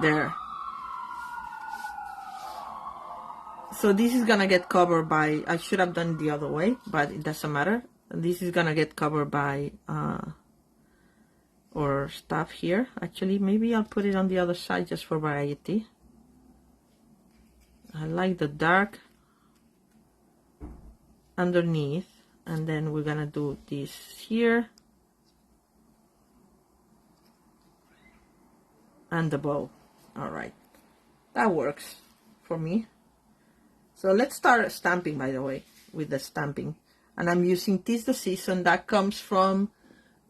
There. So this is gonna get covered by, I should have done it the other way, but it doesn't matter. This is gonna get covered by or stuff here. Actually, maybe I'll put it on the other side just for variety. I like the dark underneath, and then we're gonna do this here and the bow. All right, that works for me. So let's start stamping, by the way, with the stamping. And I'm using Tis the Season. That comes from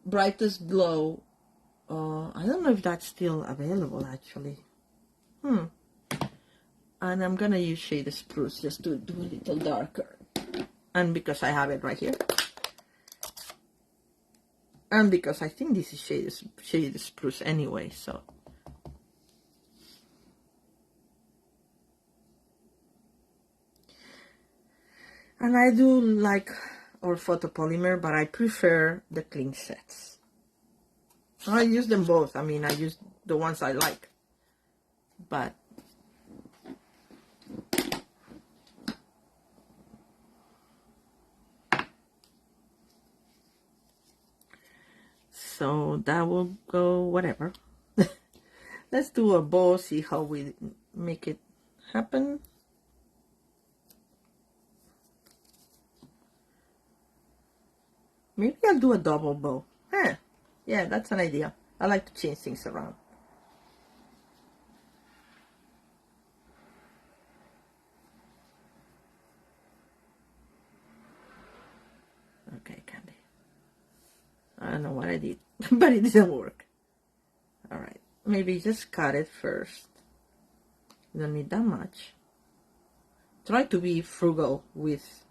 Brightest Glow. I don't know if that's still available, actually. And I'm going to use Shade Spruce just to do a little darker. And because I have it right here. And because I think this is Shade Spruce anyway, so. And I do like our photopolymer, but I prefer the cling sets. I use them both. I mean, I use the ones I like. But so that will go whatever. Let's do a bow, see how we make it happen. Maybe I'll do a double bow. Yeah, that's an idea. I like to change things around. Okay, Candy. I don't know what I did, but it didn't work. All right, maybe just cut it first. You don't need that much. Try to be frugal with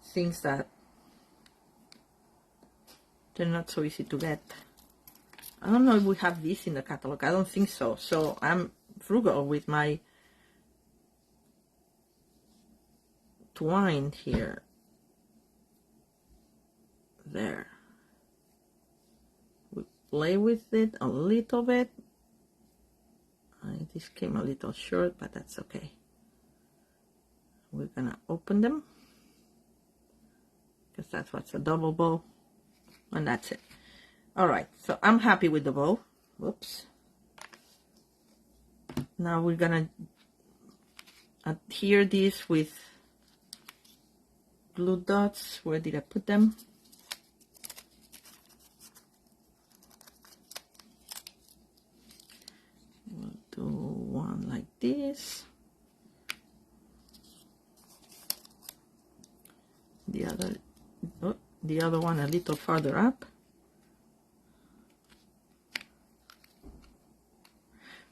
things that they're not so easy to get. I don't know if we have this in the catalog. I don't think so. So I'm frugal with my twine here. There. We play with it a little bit. This came a little short, but that's okay. We're gonna open them, because that's what's a double bow. And that's it. All right, so I'm happy with the bow. Whoops. Now we're gonna adhere this with glue dots. Where did I put them? We'll do one like this. The other one a little farther up.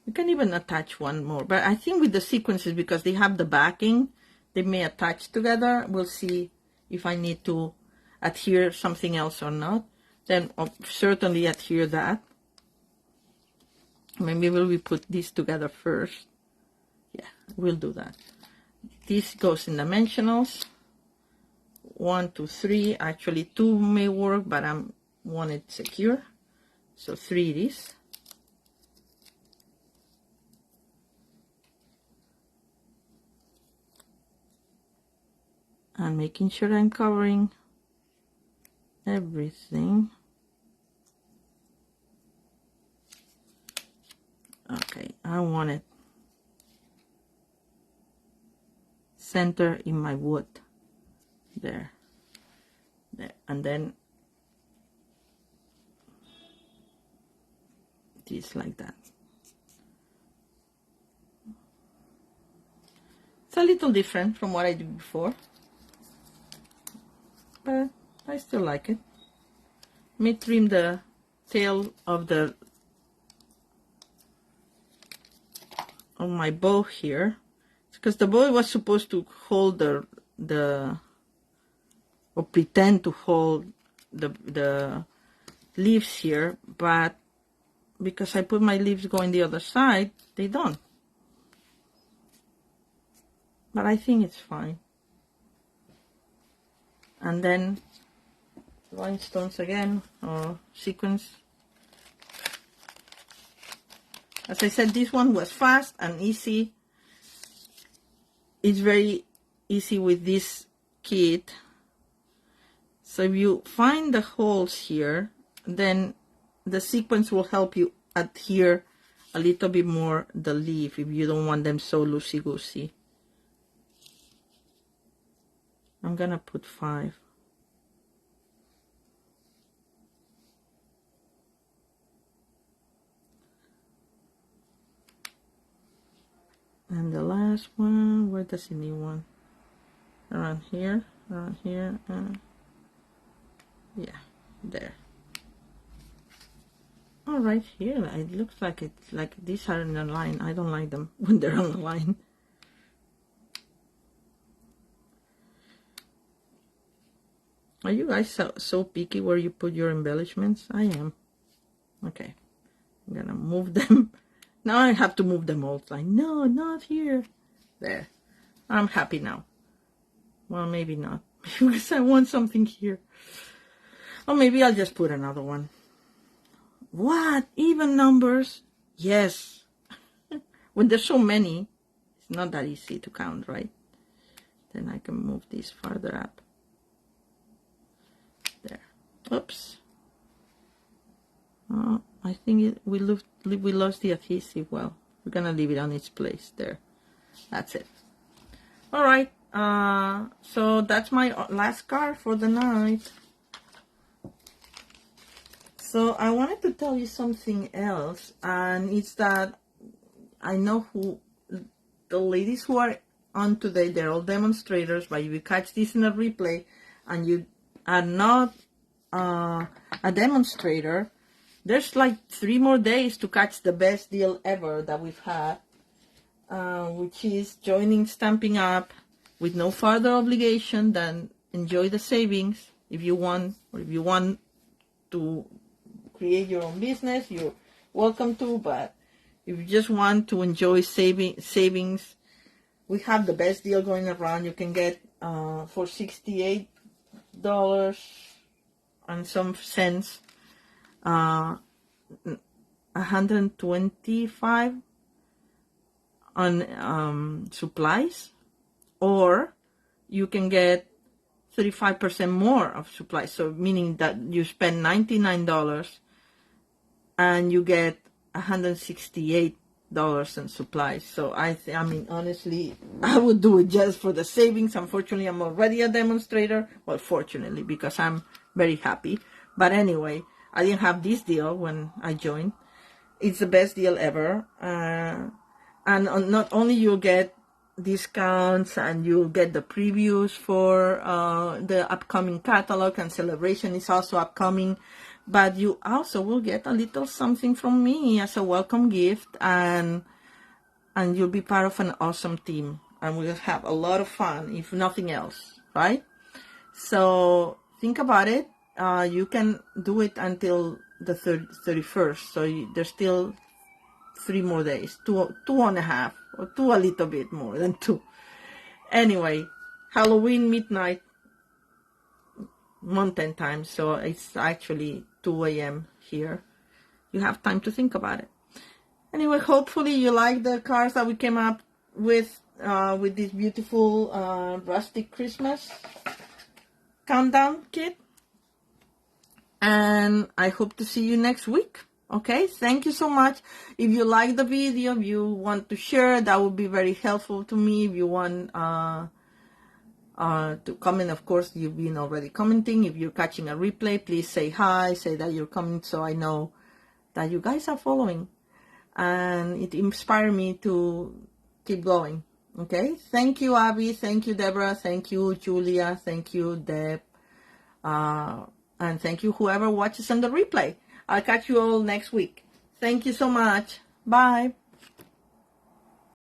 We can even attach one more, but I think with the sequences, because they have the backing, they may attach together. We'll see if I need to adhere something else or not. Then I'll certainly adhere that. Maybe we'll put these together first. Yeah, we'll do that. This goes in dimensionals. 1, 2, 3. Actually 2 may work, but I want it secure, so 3 it is. And making sure I'm covering everything. Okay, I want it center in my wood. There, and then this like that. It's a little different from what I did before, but I still like it. Let me trim the tail of my bow here, because the bow was supposed to hold or pretend to hold the leaves here, but because I put my leaves going the other side, they don't. But I think it's fine. And then rhinestones again, or sequins. As I said, this one was fast and easy. It's very easy with this kit. So if you find the holes here, then the sequins will help you adhere a little bit more the leaf if you don't want them so loosey-goosey. I'm gonna put 5. And the last one, where does it need one? Around here, yeah, there. Oh, right here, it looks like it's like these are in a line. I don't like them when they're on a line. Are you guys so picky where you put your embellishments? I am. Okay, I'm gonna move them. Now I have to move them all. Like, no, not here. There. I'm happy now. Well, maybe not. Because I want something here. Or maybe I'll just put another one. What? Even numbers? Yes. When there's so many, it's not that easy to count, right? Then I can move this farther up. There. Oops. Oh, I think we lost the adhesive. Well, we're gonna leave it on its place there. That's it. All right. So that's my last card for the night. So I wanted to tell you something else, and it's that I know who the ladies who are on today, they're all demonstrators, but if you catch this in a replay and you are not a demonstrator, there's like 3 more days to catch the best deal ever that we've had, which is joining Stampin' Up! With no further obligation than enjoy the savings. If you want, or if you want to create your own business, you're welcome to, but if you just want to enjoy savings, we have the best deal going around. You can get for $68 and some cents, 125 on supplies, or you can get 35% more of supplies. So meaning that you spend $99 and you get $168 in supplies. So I mean, honestly, I would do it just for the savings. Unfortunately, I'm already a demonstrator. Well, fortunately, because I'm very happy. But anyway, I didn't have this deal when I joined. It's the best deal ever. And not only you get discounts and you get the previews for the upcoming catalog, and celebration is also upcoming, but you also will get a little something from me as a welcome gift, and you'll be part of an awesome team, and we'll have a lot of fun, if nothing else, right? So think about it. You can do it until the 31st, so there's still 3 more days, two and a half, or 2 a little bit more than 2. Anyway, Halloween midnight Mountain time, so it's actually 2 a.m. here. You have time to think about it. Anyway, hopefully you like the cards that we came up with this beautiful Rustic Christmas Countdown kit. And I hope to see you next week. Okay, thank you so much. If you like the video, if you want to share, that would be very helpful to me. If you want to comment, of course, you've been already commenting. If you're catching a replay, please say hi, say that you're coming, so I know that you guys are following. And it inspired me to keep going. Okay, thank you, Abby. Thank you, Deborah. Thank you, Julia. Thank you, Deb. And thank you, whoever watches on the replay. I'll catch you all next week. Thank you so much. Bye.